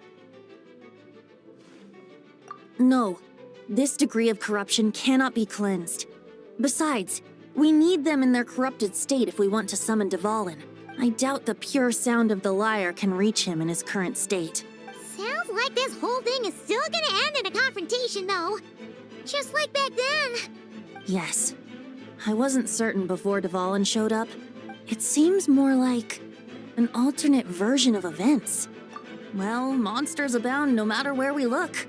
No, this degree of corruption cannot be cleansed. Besides, we need them in their corrupted state if we want to summon Dvalin. I doubt the pure sound of the lyre can reach him in his current state. Sounds like this whole thing is still gonna end in a confrontation, though. Just like back then. Yes. I wasn't certain before Dvalin showed up. It seems more like an alternate version of events. Well, monsters abound no matter where we look.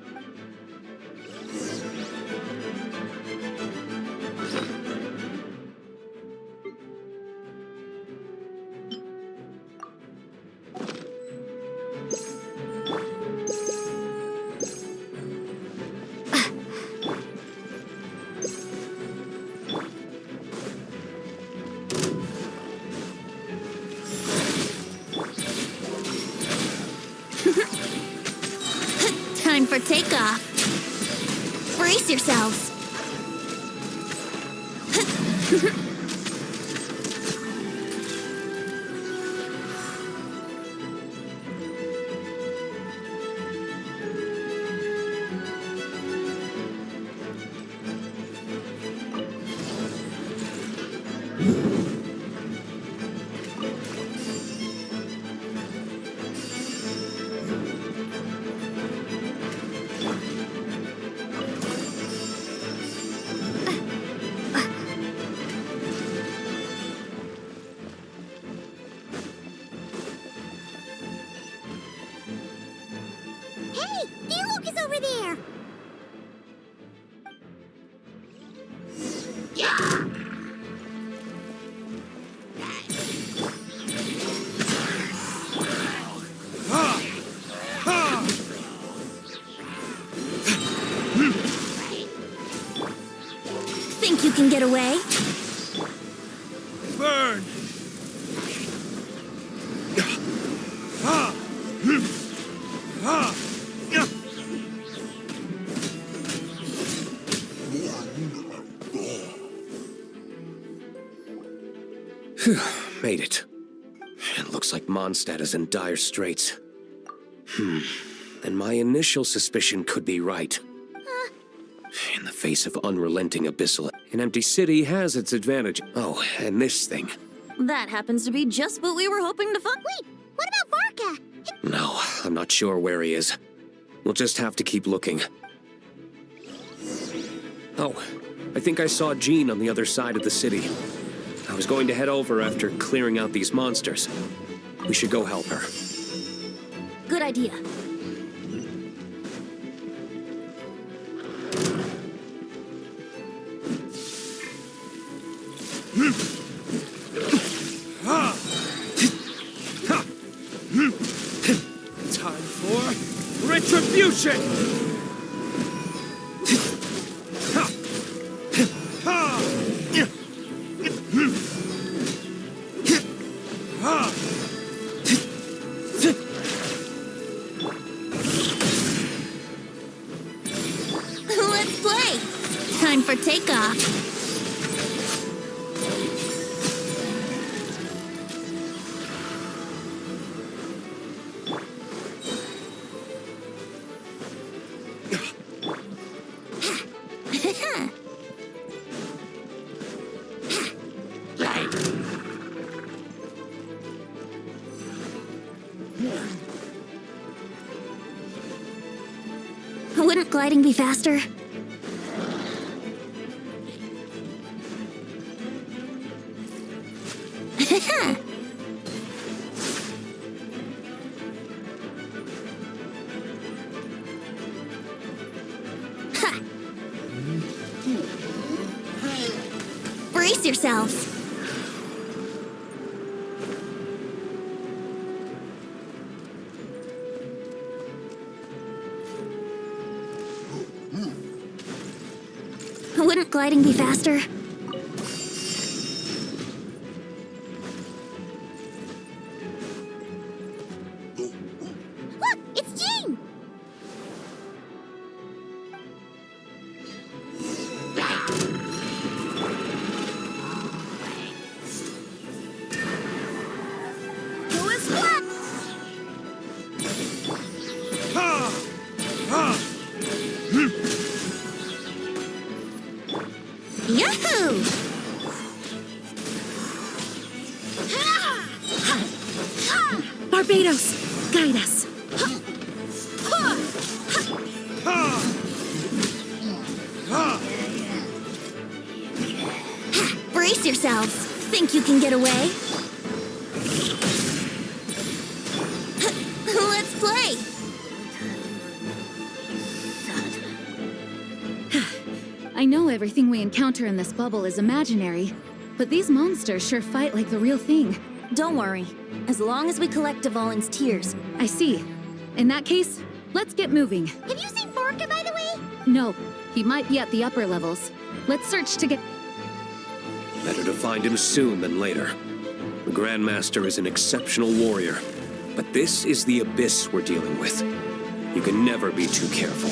Time for takeoff. Brace yourselves. Hey! Diluc is over there! Think you can get away? Burn! Made it. It looks like Mondstadt is in dire straits. And my initial suspicion could be right. In the face of unrelenting abyssal, an empty city has its advantage. Oh, and this thing. That happens to be just what we were hoping to find. Wait, what about Varka? No, I'm not sure where he is. We'll just have to keep looking. Oh, I think I saw Jean on the other side of the city. I was going to head over after clearing out these monsters. We should go help her. Good idea. Time for retribution! Let's play! Time for takeoff. Wouldn't gliding be faster? Brace yourselves. Wouldn't gliding be faster? Look, it's Jean! Who is what? Yahoo! Barbados, guide us. Brace yourselves. Think you can get away? Let's play! I know everything we encounter in this bubble is imaginary, but these monsters sure fight like the real thing. Don't worry. As long as we collect Dvalin's tears. I see. In that case, let's get moving. Have you seen Varka, by the way? No, he might be at the upper levels. Let's search to get... Better to find him soon than later. The Grandmaster is an exceptional warrior, but this is the abyss we're dealing with. You can never be too careful.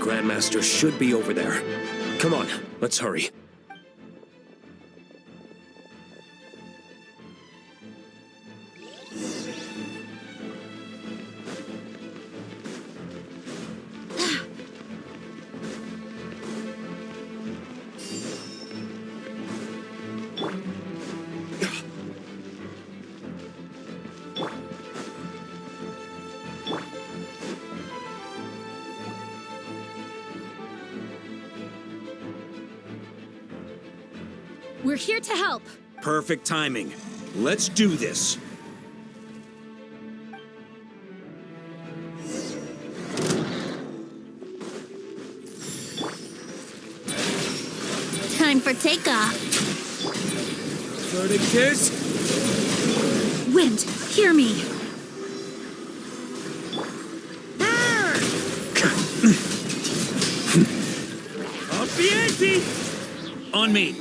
Grandmaster should be over there. Come on, let's hurry. We're here to help. Perfect timing. Let's do this. Time for takeoff. Verticus? Wind, hear me. Up the ante! On me.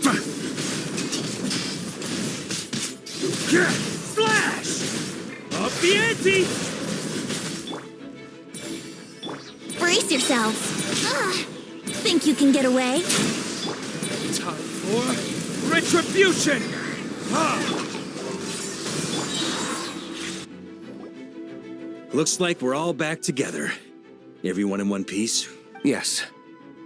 Slash! Up the ante! Brace yourselves. Think you can get away? Time for retribution! Looks like we're all back together. Everyone in one piece? Yes.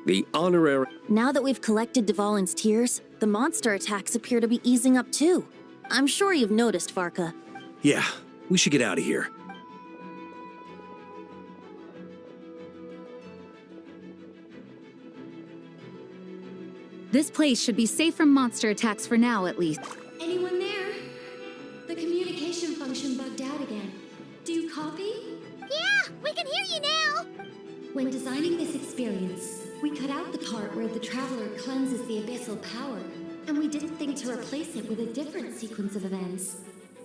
The honorary... Now that we've collected Dvalin's tears, the monster attacks appear to be easing up too. I'm sure you've noticed, Varka. Yeah, we should get out of here. This place should be safe from monster attacks for now, at least. Anyone there? The communication function bugged out again. Do you copy? Yeah, we can hear you now! When designing this experience, we cut out the part where the traveler cleanses the abyssal power, and we didn't think to replace it with a different sequence of events.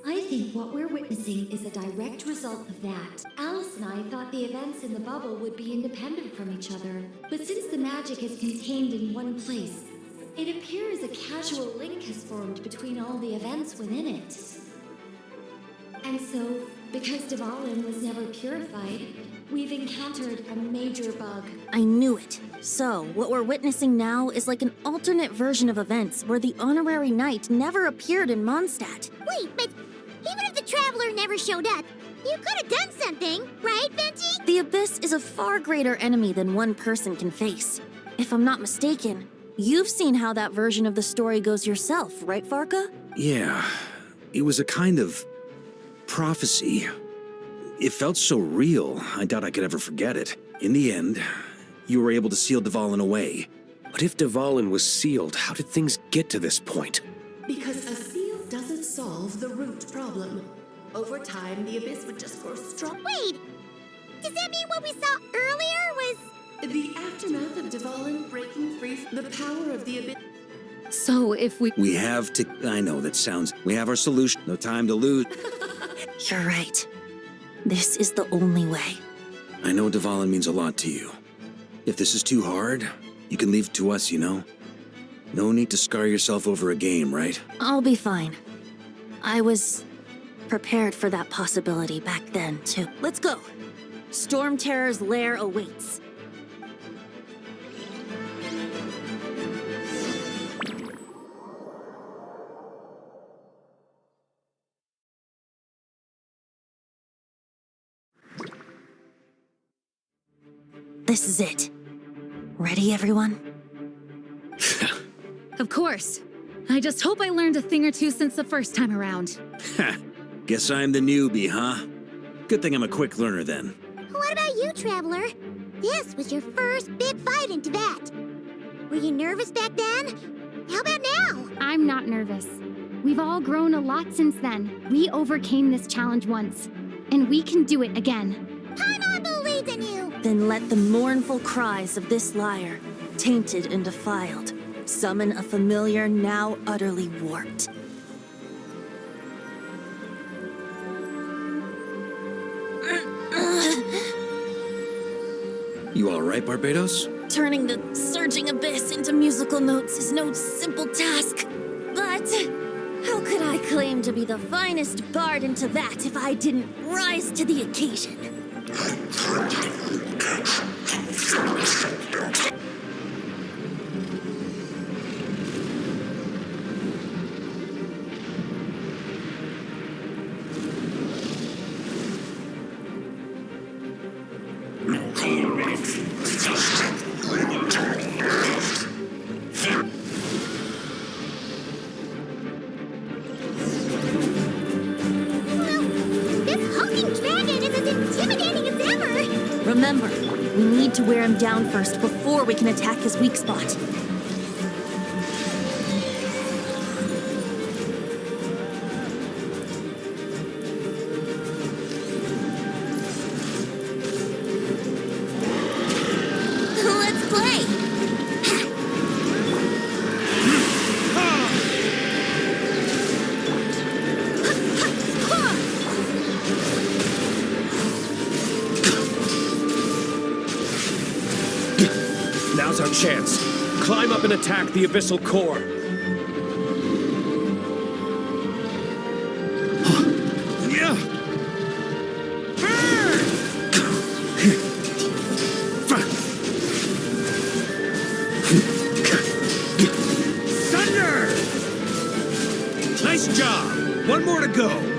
I think what we're witnessing is a direct result of that. Alice and I thought the events in the bubble would be independent from each other, but since the magic is contained in one place, it appears a casual link has formed between all the events within it. And so, because Dvalin was never purified, we've encountered a major bug. I knew it. So, what we're witnessing now is like an alternate version of events where the honorary knight never appeared in Mondstadt. Wait, but even if the Traveler never showed up, you could have done something, right, Venti? The Abyss is a far greater enemy than one person can face. If I'm not mistaken, you've seen how that version of the story goes yourself, right, Varka? Yeah, it was a kind of prophecy. It felt so real, I doubt I could ever forget it. In the end, you were able to seal Dvalin away. But if Dvalin was sealed, how did things get to this point? Because a seal doesn't solve the root problem. Over time, the Abyss would just grow strong. Wait! Does that mean what we saw earlier was... The aftermath of Dvalin breaking free from the power of the Abyss. So if we... We have to... I know, that sounds... We have our solution. No time to lose. You're right. This is the only way. I know Dvalin means a lot to you. If this is too hard, you can leave it to us, you know? No need to scar yourself over a game, right? I'll be fine. I was prepared for that possibility back then, too. Let's go. Storm Terror's lair awaits. This is it. Ready, everyone? Of course. I just hope I learned a thing or two since the first time around. Guess I'm the newbie, huh? Good thing I'm a quick learner then. What about you, Traveler? This was your first big fight in Tibet. Were you nervous back then? How about now? I'm not nervous. We've all grown a lot since then. We overcame this challenge once, and we can do it again. Paimon believes in you! Then let the mournful cries of this lyre, tainted and defiled, summon a familiar now utterly warped. You all right, Barbados? Turning the surging abyss into musical notes is no simple task. But how could I claim to be the finest bard in Tibet if I didn't rise to the occasion? This hulking dragon is as intimidating as ever! Remember, we need to wear him down first before we can attack his weak spot. Let's play! Now's our chance. Climb up and attack the abyssal core. Thunder! Nice job! One more to go.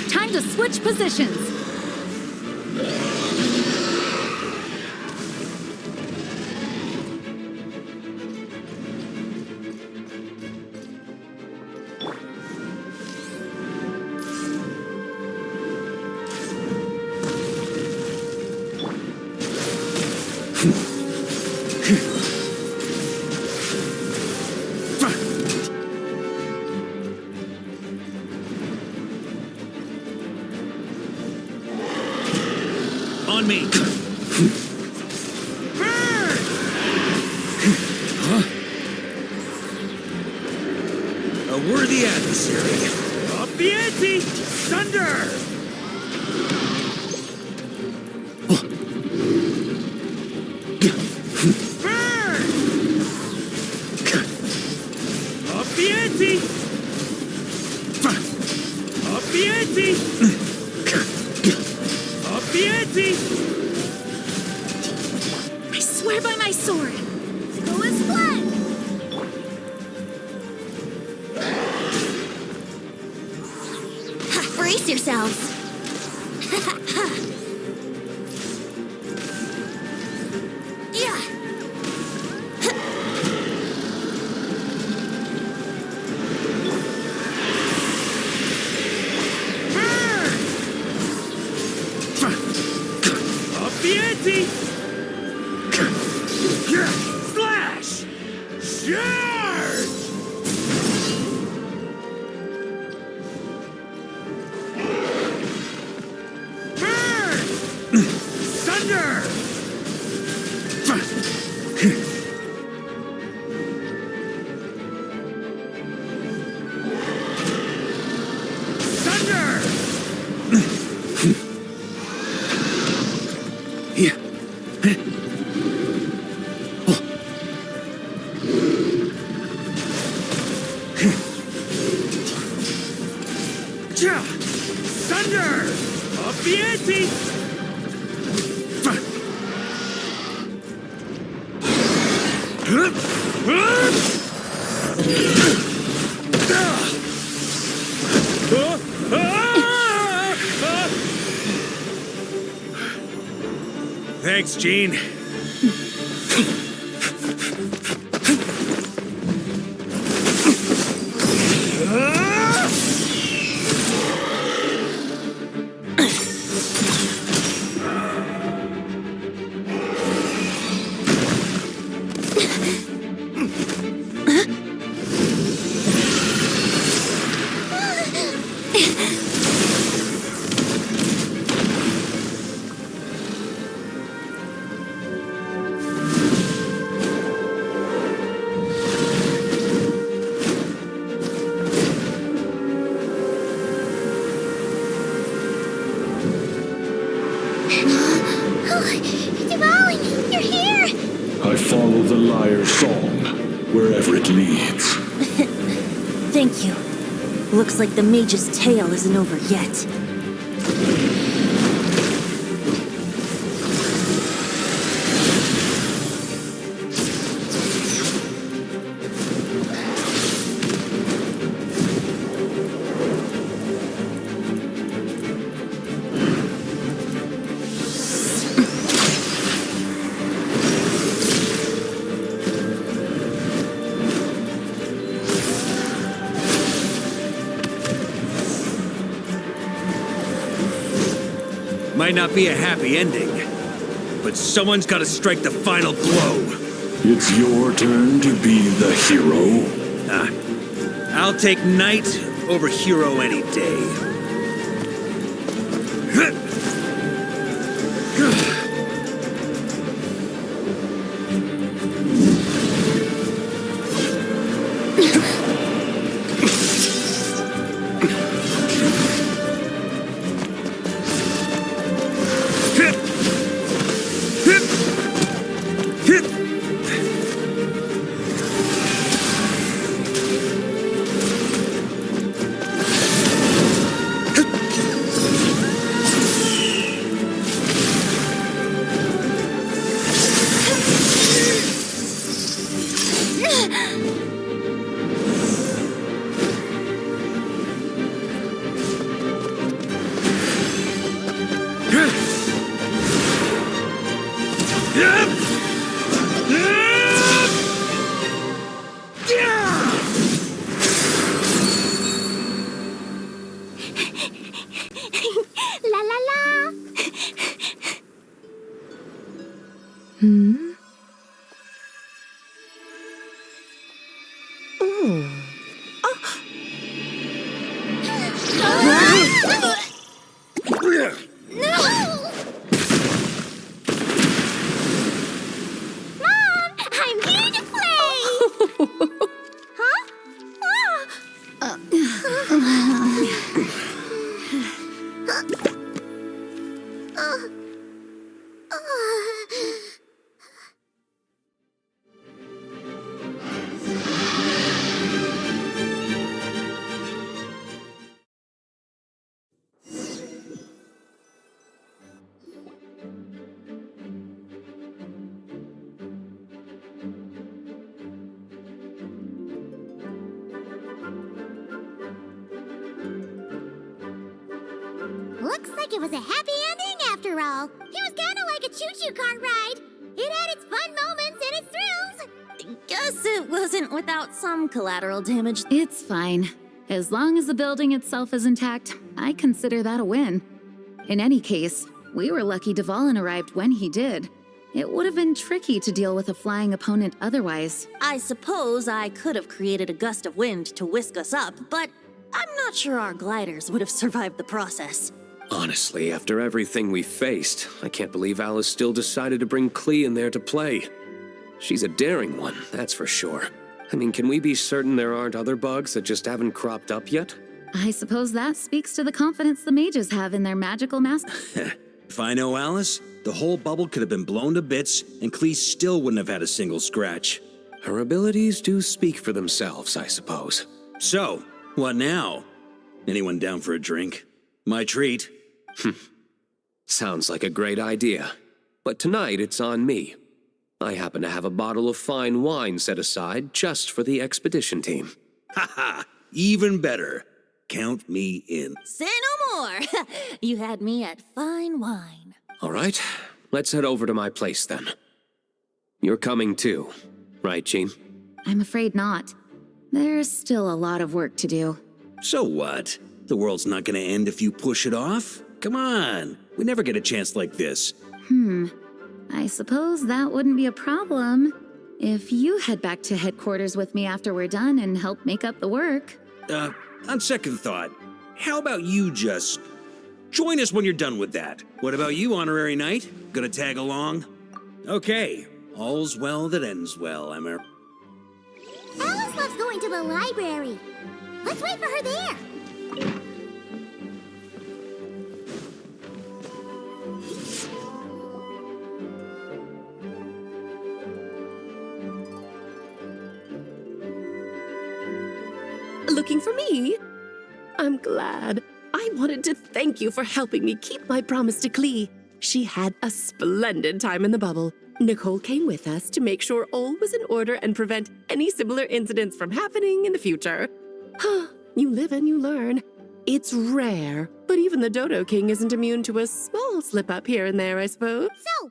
Time to switch positions. On me. A worthy adversary. Up the ante! Thunder! Burn! Up the ante! Up the ante! Up the ante! I swear by my sword. Go is blood! Brace yourselves! Yeah! Up the ante! Slash! Charge! Burn! Thunder! Thunder! Yeah. Thunder! Up the ante! Thanks, Gene. Devouling, you're here! I follow the lyre's song, wherever it leads. Thank you. Looks like the mage's tale isn't over yet. Might not be a happy ending, but someone's got to strike the final blow. It's your turn to be the hero. I'll take knight over hero any day. La la la! Mom, I'm here to play! Huh? Looks like it was a happy ending after all. It was kinda like a choo-choo cart ride. It had its fun moments and its thrills. Guess it wasn't without some collateral damage. It's fine. As long as the building itself is intact, I consider that a win. In any case, we were lucky Dvalin arrived when he did. It would have been tricky to deal with a flying opponent otherwise. I suppose I could have created a gust of wind to whisk us up, but I'm not sure our gliders would have survived the process. Honestly, after everything we faced, I can't believe Alice still decided to bring Klee in there to play. She's a daring one, that's for sure. I mean, can we be certain there aren't other bugs that just haven't cropped up yet? I suppose that speaks to the confidence the mages have in their magical master. If I know Alice, the whole bubble could have been blown to bits, and Klee still wouldn't have had a single scratch. Her abilities do speak for themselves, I suppose. So, what now? Anyone down for a drink? My treat. Sounds like a great idea. But tonight it's on me. I happen to have a bottle of fine wine set aside just for the expedition team. Haha, even better. Count me in. Say no more! You had me at fine wine. All right, let's head over to my place then. You're coming too, right, Jean? I'm afraid not. There's still a lot of work to do. So what? The world's not gonna end if you push it off? Come on, we never get a chance like this. I suppose that wouldn't be a problem if you head back to headquarters with me after we're done and help make up the work. On second thought, how about you just join us when you're done with that? What about you, Honorary Knight? Gonna tag along? Okay, all's well that ends well, Emma. Alice loves going to the library. Let's wait for her there. Looking for me? I'm glad. I wanted to thank you for helping me keep my promise to Klee. She had a splendid time in the bubble. Nicole came with us to make sure all was in order and prevent any similar incidents from happening in the future. You live and you learn. It's rare, but even the Dodo King isn't immune to a small slip-up here and there, I suppose. So,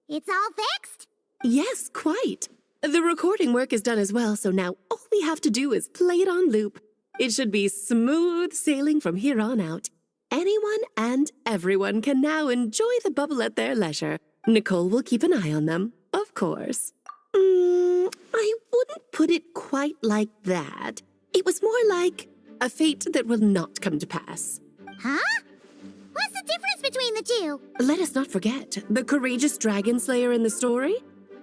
it's all fixed? Yes, quite. The recording work is done as well, so now all we have to do is play it on loop. It should be smooth sailing from here on out. Anyone and everyone can now enjoy the bubble at their leisure. Nicole will keep an eye on them, of course. I wouldn't put it quite like that. It was more like a fate that will not come to pass. Huh? What's the difference between the two? Let us not forget the courageous dragon slayer in the story.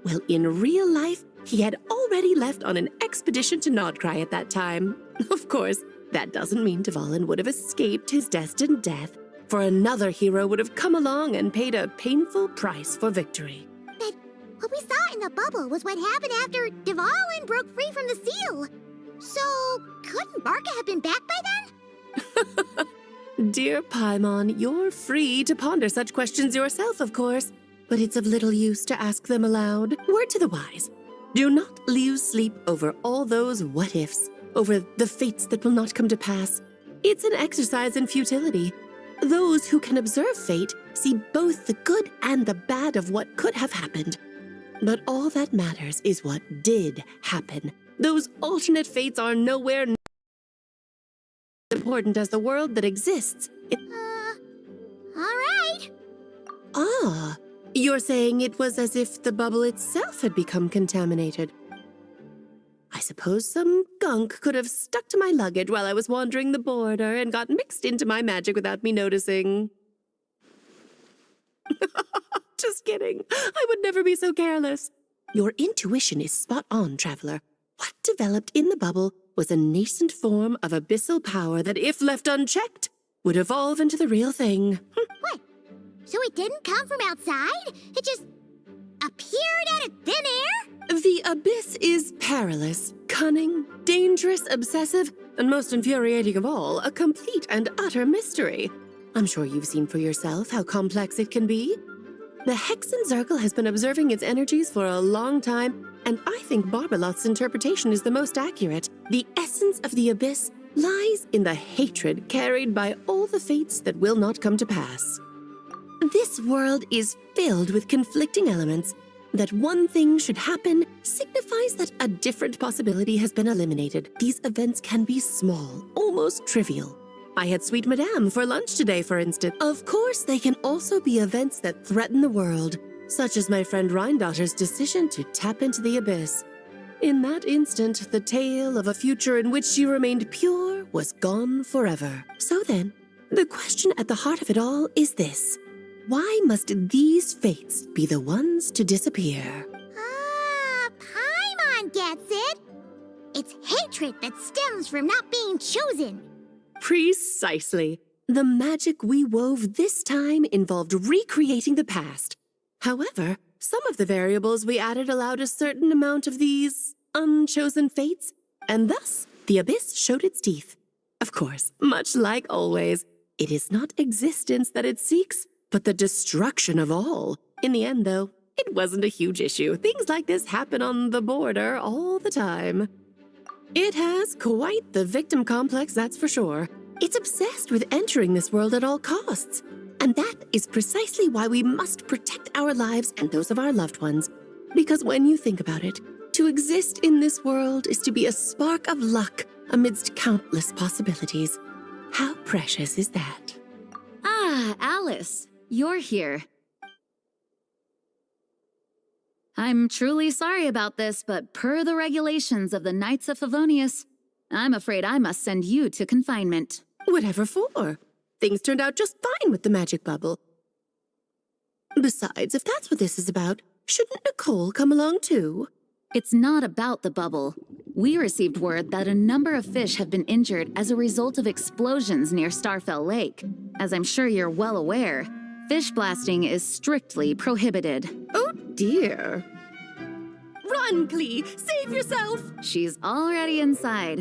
Well, in real life, he had already left on an expedition to Nodcry at that time. Of course, that doesn't mean Dvalin would have escaped his destined death, for another hero would have come along and paid a painful price for victory. But what we saw in the bubble was what happened after Dvalin broke free from the seal. So, couldn't Barca have been back by then? Dear Paimon, you're free to ponder such questions yourself, of course, but it's of little use to ask them aloud. Word to the wise. Do not lose sleep over all those what-ifs, over the fates that will not come to pass. It's an exercise in futility. Those who can observe fate see both the good and the bad of what could have happened. But all that matters is what did happen. Those alternate fates are nowhere near as important as the world that exists. All right. Ah, you're saying it was as if the bubble itself had become contaminated. I suppose some gunk could have stuck to my luggage while I was wandering the border and got mixed into my magic without me noticing. Just kidding. I would never be so careless. Your intuition is spot on, Traveler. What developed in the bubble was a nascent form of abyssal power that, if left unchecked, would evolve into the real thing. What? So it didn't come from outside? It just appeared out of thin air? The abyss is perilous, cunning, dangerous, obsessive, and most infuriating of all, a complete and utter mystery. I'm sure you've seen for yourself how complex it can be. The Hexen Circle has been observing its energies for a long time, and I think Barbalot's interpretation is the most accurate. The essence of the abyss lies in the hatred carried by all the fates that will not come to pass. This world is filled with conflicting elements. That one thing should happen signifies that a different possibility has been eliminated. These events can be small, almost trivial. I had Sweet Madame for lunch today, for instance. Of course, they can also be events that threaten the world, such as my friend Rhindotter's decision to tap into the abyss. In that instant, the tale of a future in which she remained pure was gone forever. So then, the question at the heart of it all is this. Why must these fates be the ones to disappear? Paimon gets it. It's hatred that stems from not being chosen. Precisely. The magic we wove this time involved recreating the past. However, some of the variables we added allowed a certain amount of these unchosen fates, and thus the abyss showed its teeth. Of course, much like always, it is not existence that it seeks, but the destruction of all. In the end, though, it wasn't a huge issue. Things like this happen on the border all the time. It has quite the victim complex, that's for sure. It's obsessed with entering this world at all costs. And that is precisely why we must protect our lives and those of our loved ones. Because when you think about it, to exist in this world is to be a spark of luck amidst countless possibilities. How precious is that? Ah, Alice, you're here. I'm truly sorry about this, but per the regulations of the Knights of Favonius, I'm afraid I must send you to confinement. Whatever for? Things turned out just fine with the magic bubble. Besides, if that's what this is about, shouldn't Nicole come along too? It's not about the bubble. We received word that a number of fish have been injured as a result of explosions near Starfell Lake. As I'm sure you're well aware, fish blasting is strictly prohibited. Oh dear. Run, Klee! Save yourself! She's already inside.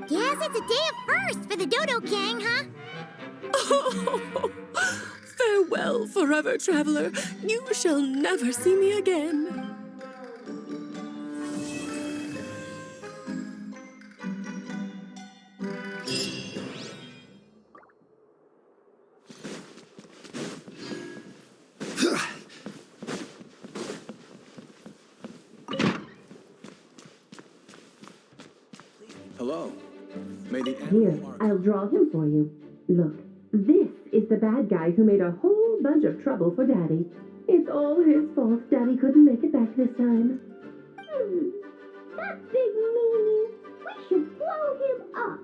Guess it's a day of first for the Dodo King, huh? Oh, farewell, forever traveler. You shall never see me again. Hello. May the Here, I'll draw him for you. Look, this is the bad guy who made a whole bunch of trouble for Daddy. It's all his fault Daddy couldn't make it back this time. That big meanie! We should blow him up!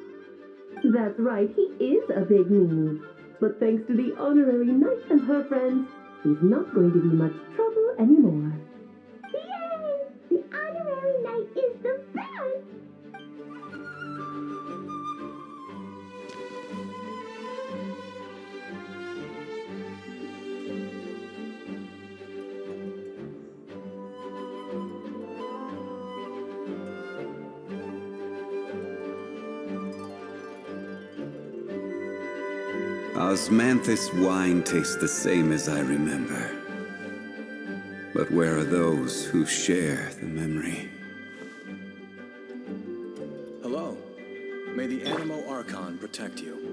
That's right, he is a big meanie. But thanks to the honorary knight and her friends, he's not going to be much trouble anymore. Yay! The honorary knight is the best! Osmanthus wine tastes the same as I remember. But where are those who share the memory? Hello. May the Animo Archon protect you.